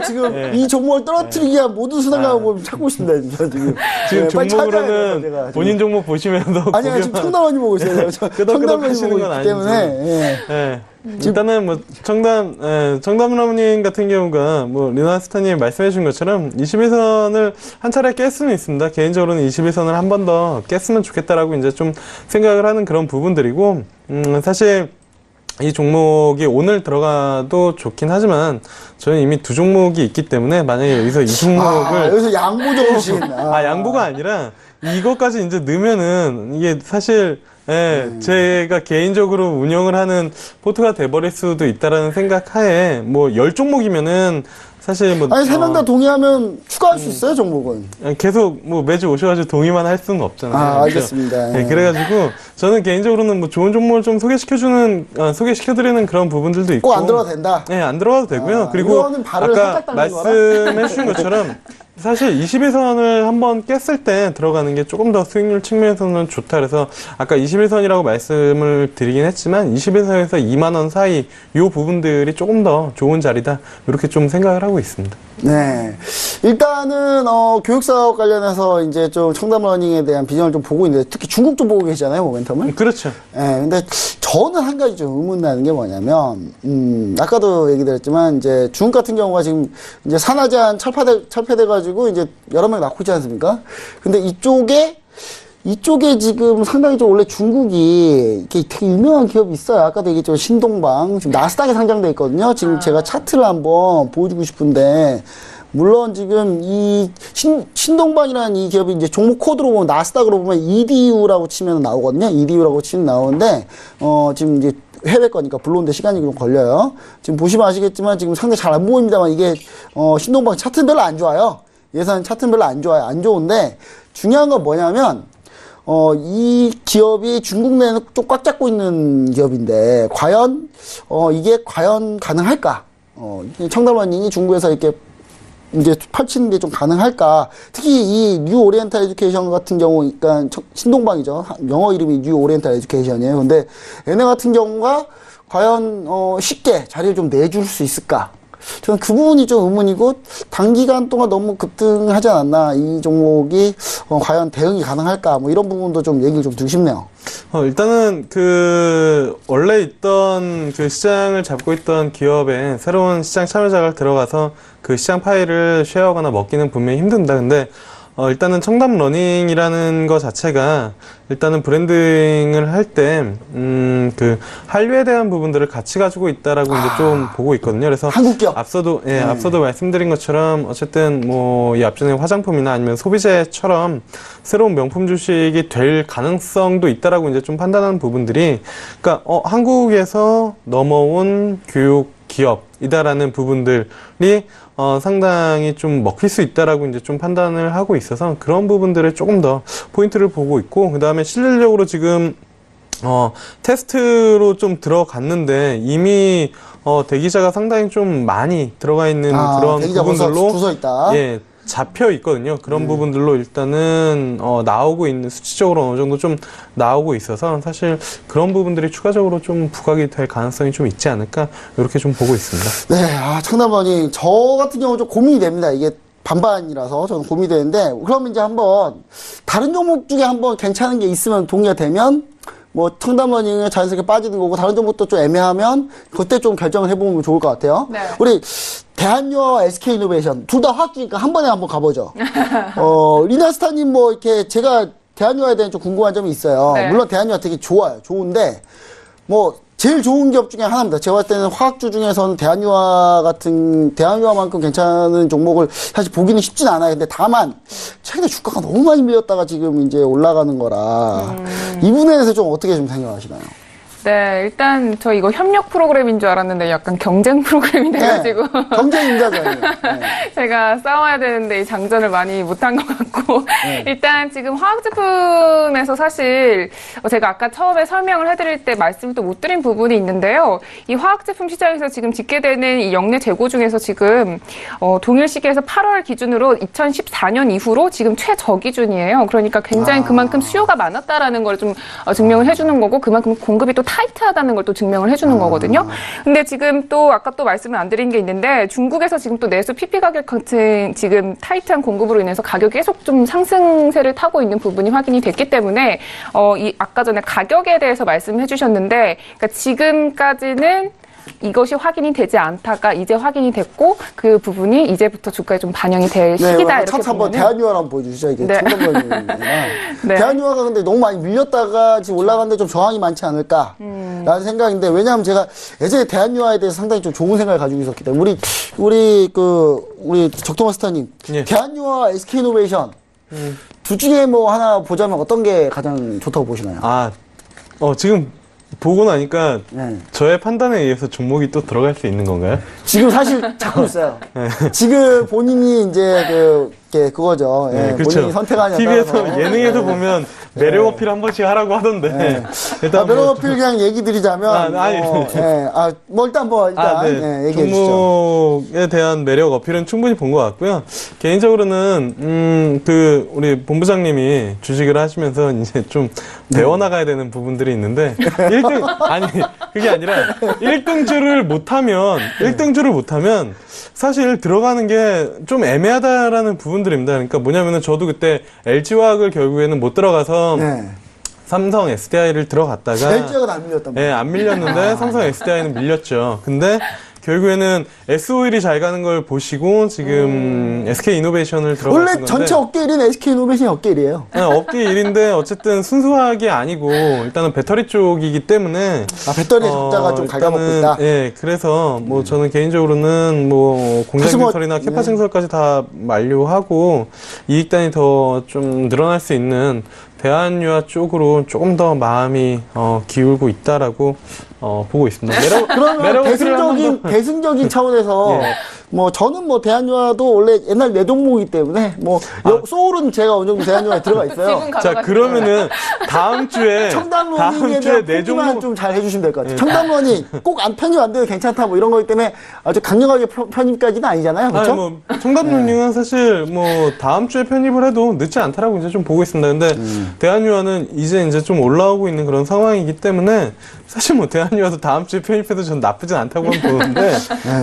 지금 이 종목을 떨어뜨리기 위한 모든 수단을 찾고 있습니다. 지금 종목으로는 본인 종목 보시면서. 아니요, 지금 청담러닝 보고 있어요. 청담러닝 보고 있기 때문에. 일단은 청담러닝 같은 경우가 리나스타님 말씀해 주신 것처럼 21선을 한 차례 깰 수는 있습니다. 개인적으로는 21선을 한 번 더 깼으면 좋겠다라고 이제 좀 생각을 하는 그런 부분들이고, 사실 이 종목이 오늘 들어가도 좋긴 하지만 저는 이미 두 종목이 있기 때문에 만약에 여기서 이 종목을 여기서 양보 정신 양보가 아니라 이것까지 이제 넣으면은 이게 사실 예, 제가 개인적으로 운영을 하는 포트가 돼버릴 수도 있다라는 생각하에 뭐 10종목이면은 사실 뭐 아니 3명 다 동의하면 추가할 수 있어요, 종목은. 계속 뭐 매주 오셔가지고 동의만 할 수는 없잖아요. 아, 알겠습니다. 네, 그래가지고 저는 개인적으로는 뭐 좋은 종목을 좀 소개시켜드리는 그런 부분들도 있고. 꼭 안 들어가도 된다. 네, 안 들어가도 되고요. 그리고 이거는 발을 아까 살짝 닦는 거라? 말씀해주신 것처럼 사실 21선을 한번 깼을 때 들어가는 게 조금 더 수익률 측면에서는 좋다. 그래서 아까 21선이라고 말씀을 드리긴 했지만 21선에서 2만 원 사이 이 부분들이 조금 더 좋은 자리다. 이렇게 좀 생각을 하고 있습니다. 네. 일단은, 교육사업 관련해서 이제 좀 청담러닝에 대한 비전을 좀 보고 있는데, 특히 중국 좀 보고 계시잖아요, 모멘텀을. 그렇죠. 예, 근데 저는 한 가지 좀 의문나는 게 뭐냐면, 아까도 얘기 드렸지만, 이제 중국 같은 경우가 지금 이제 산화제한 철폐돼가지고 이제 여러 명 낳고 있지 않습니까? 근데 이쪽에 지금 상당히 좀 원래 중국이 이렇게 되게 유명한 기업이 있어요. 아까도 얘기했지만 신동방. 지금 나스닥에 상장돼 있거든요. 지금 제가 차트를 한번 보여주고 싶은데, 물론 지금 이 신동방이라는 이 기업이 이제 종목 코드로 보면 나스닥으로 보면 EDU라고 치면 나오거든요. EDU라고 치면 나오는데, 지금 이제 해외 거니까 불러오는데 시간이 좀 걸려요. 지금 보시면 아시겠지만 지금 상당히 잘 안 보입니다만 이게, 신동방 차트는 별로 안 좋아요. 예산 차트는 별로 안 좋아요. 안 좋은데, 중요한 건 뭐냐면, 이 기업이 중국 내에는 좀 꽉 잡고 있는 기업인데, 이게 과연 가능할까? 청담러닝이 중국에서 이렇게 이제 펼치는 게 좀 가능할까? 특히 이 뉴 오리엔탈 에듀케이션 같은 경우, 그러니까 신동방이죠. 영어 이름이 뉴 오리엔탈 에듀케이션이에요. 근데 얘네 같은 경우가 과연, 쉽게 자리를 좀 내줄 수 있을까? 저는 그 부분이 좀 의문이고, 단기간 동안 너무 급등하지 않았나, 이 종목이, 과연 대응이 가능할까, 뭐 이런 부분도 좀 얘기를 좀 듣고 싶네요. 일단은 원래 있던 그 시장을 잡고 있던 기업에 새로운 시장 참여자가 들어가서 그 시장 파일을 쉐어하거나 먹기는 분명히 힘든다. 근데 일단은 청담러닝이라는 것 자체가 일단은 브랜딩을 할 때 그 한류에 대한 부분들을 같이 가지고 있다라고 이제 좀 보고 있거든요. 그래서 한국 기업. 앞서도 말씀드린 것처럼 어쨌든 뭐 이 앞전에 화장품이나 아니면 소비재처럼 새로운 명품 주식이 될 가능성도 있다라고 이제 좀 판단하는 부분들이, 그러니까 한국에서 넘어온 교육 기업이다라는 부분들이 상당히 좀 먹힐 수 있다라고 이제 좀 판단을 하고 있어서 그런 부분들에 조금 더 포인트를 보고 있고, 그 다음에 실질적으로 지금 테스트로 좀 들어갔는데 이미 대기자가 상당히 좀 많이 들어가 있는 그런 대기자 부분들로 주서 있다. 예, 잡혀 있거든요. 그런 부분들로 일단은 나오고 있는, 수치적으로 어느 정도 좀 나오고 있어서 사실 그런 부분들이 추가적으로 좀 부각이 될 가능성이 좀 있지 않을까, 이렇게 좀 보고 있습니다. 네, 청담러닝 저 같은 경우 좀 고민이 됩니다. 이게 반반이라서 저는 고민이 되는데, 그러면 이제 한번 다른 종목 중에 한번 괜찮은 게 있으면 동의가 되면 뭐 청담러닝에 자연스럽게 빠지는 거고, 다른 종목도 좀 애매하면 그때 좀 결정을 해보면 좋을 것 같아요. 네. 우리 대한유화와 SK이노베이션 둘 다 화학주니까 한 번에 한번 가보죠. 리나스타님 뭐 이렇게 제가 대한유화에 대한 좀 궁금한 점이 있어요. 네. 물론 대한유화 되게 좋아요. 좋은데 뭐 제일 좋은 기업 중에 하나입니다. 제가 봤을 때는 화학주 중에서는 대한유화만큼 괜찮은 종목을 사실 보기는 쉽진 않아요. 근데 다만 최근에 주가가 너무 많이 밀렸다가 지금 이제 올라가는 거라 이 부분에 대해서 좀 어떻게 좀 생각하시나요? 네, 일단 저 이거 협력 프로그램인 줄 알았는데 약간 경쟁 프로그램이 돼가지고 경쟁 임자잖아요. 네. 제가 싸워야 되는데 이 장전을 많이 못한 것 같고 일단 지금 화학제품에서 사실 제가 아까 처음에 설명을 해드릴 때 말씀을 또 못 드린 부분이 있는데요. 이 화학제품 시장에서 지금 집계되는 이 역내 재고 중에서 지금 동일 시기에서 8월 기준으로 2014년 이후로 지금 최저기준이에요. 그러니까 굉장히 그만큼 수요가 많았다라는 걸 좀 증명을 해주는 거고, 그만큼 공급이 또 타이트하다는 걸 또 증명을 해주는 거거든요. 근데 지금 또 아까 또 말씀을 안 드린 게 있는데, 중국에서 지금 또 내수 PP 가격 같은 지금 타이트한 공급으로 인해서 가격이 계속 좀 상승세를 타고 있는 부분이 확인이 됐기 때문에 이 아까 전에 가격에 대해서 말씀해 주셨는데, 그러니까 지금까지는 이것이 확인이 되지 않다가 이제 확인이 됐고, 그 부분이 이제부터 주가에 좀 반영이 될 시기다. 이렇게 차트 한번 보면은. 대한유화를 한번 보여주시죠. 이게 네. 청담러닝이나 네. 대한유화가 근데 너무 많이 밀렸다가 지금 올라가는데 좀 저항이 많지 않을까라는 생각인데, 왜냐하면 제가 예전에 대한유화에 대해서 상당히 좀 좋은 생각을 가지고 있었기 때문에 우리 적토마스터님, 예. 대한유화, SK이노베이션 둘 중에 뭐 하나 보자면 어떤 게 가장 좋다고 보시나요? 지금 보고 나니까 네. 저의 판단에 의해서 종목이 또 들어갈 수 있는 건가요? 지금 사실 찾고 있어요. 지금 본인이 이제 그거죠. 네, 예, 그렇죠. 본인이 선택하냐에 TV에서 따라서. 예능에서 네. 보면 매력 어필 한 번씩 하라고 하던데. 일단 매력 어필 그냥 얘기 드리자면 일단 얘기해 주시죠. 종목에 대한 매력 어필은 충분히 본 것 같고요. 개인적으로는 우리 본부장님이 주식을 하시면서 이제 좀 배워나가야 되는 부분들이 있는데 1등 아니 그게 아니라 1등주를 못하면 사실 들어가는 게 좀 애매하다라는 부분들입니다. 그러니까 뭐냐면은 저도 그때 LG화학을 결국에는 못 들어가서 삼성 SDI를 들어갔다가 LG화학은 안 밀렸단 말이에요. 네, 안 밀렸는데 삼성 SDI는 밀렸죠. 근데 결국에는 S-오일이 잘 가는 걸 보시고 지금 SK이노베이션을 들어가신 건데 원래 전체 업계 1위는 SK이노베이션이 업계 1위예요. 네, 업계 1위인데 어쨌든 순수하게 아니고 일단은 배터리 쪽이기 때문에 배터리 적자가 좀 갉아먹고 있다. 예, 그래서 뭐 저는 개인적으로는 뭐 공장 증설이나 캐파 증설까지 다 만료하고 이익단이 더 좀 늘어날 수 있는 대한유화 쪽으로 조금 더 마음이 기울고 있다라고 보고 있습니다. 그러면 대승적인 차원에서 뭐 저는 뭐 대한유화도 원래 옛날 내 종목이기 때문에 소울은 제가 어느 정도 대한유화에 들어가 있어요. 자, 그러면은 다음 주에 내 종목 좀 잘 해주시면 될 것 같아요. 청담론이 꼭 편입 안 돼도 괜찮다 뭐 이런 거기 때문에 아주 강력하게 편입까지는 아니잖아요. 그렇죠? 청담론님은 사실 뭐 다음 주에 편입을 해도 늦지 않다라고 이제 좀 보고 있습니다. 근데 대한유화는 이제 좀 올라오고 있는 그런 상황이기 때문에 사실 뭐 대한유화도 다음 주에 편입해도 전 나쁘진 않다고는 보는데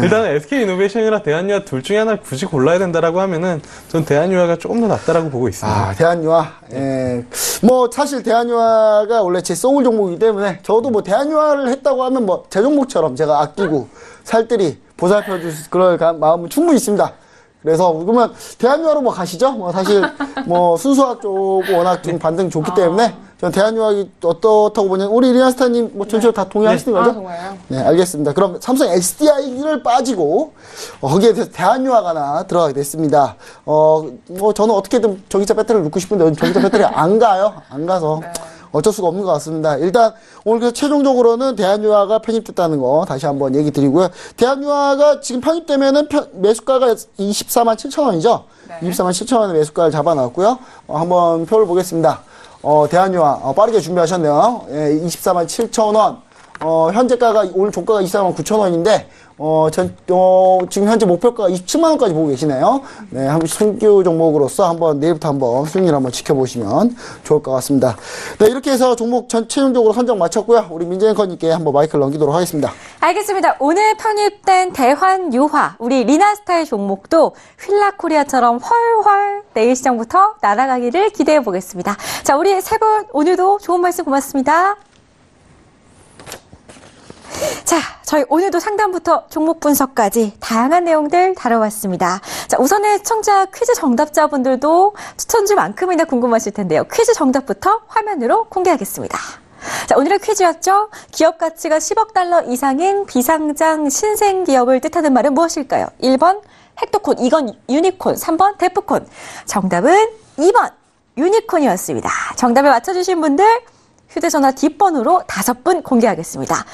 일단 SK이노베이션이랑 대한유화 둘 중에 하나를 굳이 골라야 된다라고 하면은 전 대한유화가 조금 더 낫다라고 보고 있습니다. 대한유화. 뭐 사실 대한유화가 원래 제 소울 종목이기 때문에 저도 뭐 대한유화를 했다고 하면 뭐 제 종목처럼 제가 아끼고 살뜰히 보살펴 줄 그럴 마음은 충분히 있습니다. 그래서 그러면 대한유화로 뭐 가시죠? 뭐 사실 뭐 순수화 쪽 워낙 좀 반등이 좋기 때문에 전 대한유화가 어떻다고 보냐면 우리 리나스타님 뭐 전체로 다 동의하시는 거죠? 정말요? 네, 알겠습니다. 그럼 삼성 SDI를 빠지고 거기에 대해서 대한유화가 하나 들어가게 됐습니다. 뭐 저는 어떻게든 전기차 배터리를 넣고 싶은데 전기차 배터리 안 가요. 안 가서 어쩔 수가 없는 것 같습니다. 일단 오늘 그래서 최종적으로는 대한유화가 편입됐다는 거 다시 한번 얘기 드리고요. 대한유화가 지금 편입되면은 매수가가 24만 7천 원이죠. 24만 7천 원의 매수가를 잡아놨고요. 한번 표를 보겠습니다. 대한유화 빠르게 준비하셨네요. 24만 7천 원. 현재가가 오늘 종가가 24만 9천 원인데 지금 현재 목표가가 27만 원까지 보고 계시네요. 네, 한번 신규 종목으로서 한번 내일부터 한번 수익률 한번 지켜보시면 좋을 것 같습니다. 네, 이렇게 해서 종목 최종적으로 선정 마쳤고요. 우리 민재 앵커님께 한번 마이크를 넘기도록 하겠습니다. 알겠습니다. 오늘 편입된 대환유화, 우리 리나스타의 종목도 휠라코리아처럼 훨훨 내일 시장부터 날아가기를 기대해 보겠습니다. 자, 우리 세 분 오늘도 좋은 말씀 고맙습니다. 자, 저희 오늘도 상담부터 종목 분석까지 다양한 내용들 다뤄왔습니다. 자, 우선은 시청자 퀴즈 정답자분들도 추천주만큼이나 궁금하실 텐데요. 퀴즈 정답부터 화면으로 공개하겠습니다. 자, 오늘의 퀴즈였죠. 기업 가치가 10억 달러 이상인 비상장 신생 기업을 뜻하는 말은 무엇일까요? 1번 헥토콘, 2번 유니콘, 3번 데프콘. 정답은 2번 유니콘이었습니다. 정답을 맞춰주신 분들 휴대전화 뒷번호로 5분 공개하겠습니다.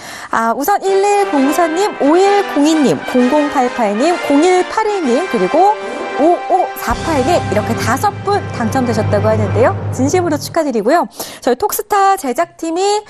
우선 1104님, 5102님, 0088님, 0181님, 그리고 5548님 이렇게 5분 당첨되셨다고 하는데요. 진심으로 축하드리고요. 저희 톡스타 제작팀이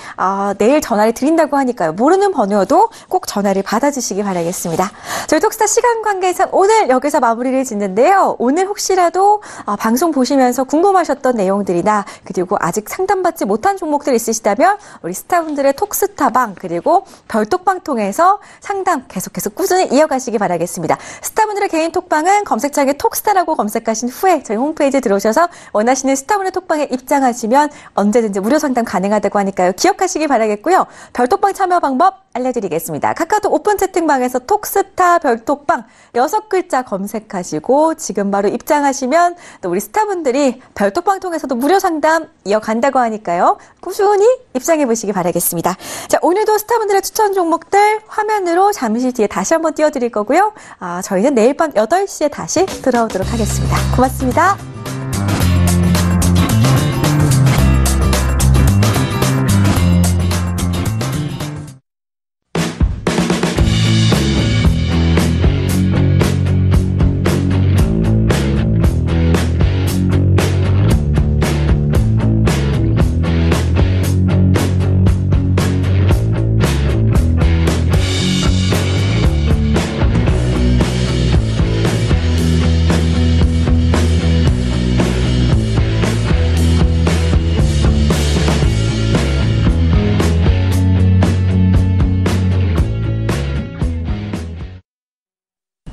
내일 전화를 드린다고 하니까요. 모르는 번호여도 꼭 전화를 받아주시기 바라겠습니다. 저희 톡스타 시간 관계상 오늘 여기서 마무리를 짓는데요. 오늘 혹시라도 방송 보시면서 궁금하셨던 내용들이나 그리고 아직 상담받지 못한 종목들 있으시다면 우리 스타분들의 톡스타방 그리고 별톡방 통해서 상담 계속해서 꾸준히 이어가시기 바라겠습니다. 스타분들의 개인 톡방은 검색창에 톡스타라고 검색하신 후에 저희 홈페이지에 들어오셔서 원하시는 스타분의 톡방에 입장하시면 언제든지 무료 상담 가능하다고 하니까요. 기억하시기 바라겠고요. 별톡방 참여 방법 알려드리겠습니다. 카카오톡 오픈 채팅방에서 톡스타 별톡방 6글자 검색하시고 지금 바로 입장하시면 또 우리 스타분들이 별톡방 통해서도 무료 상담 이어간다고 하니까요. 꾸준히 입장해 보시기 바라겠습니다. 자, 오늘도 스타분들의 추천 종목들 화면으로 잠시 뒤에 다시 한번 띄워드릴 거고요. 저희는 내일 밤 8시에 다시 돌아오도록 하겠습니다. 고맙습니다.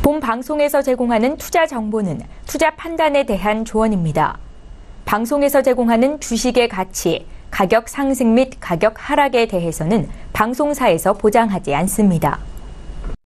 본 방송에서 제공하는 투자 정보는 투자 판단에 대한 조언입니다. 방송에서 제공하는 주식의 가치, 가격 상승 및 가격 하락에 대해서는 방송사에서 보장하지 않습니다.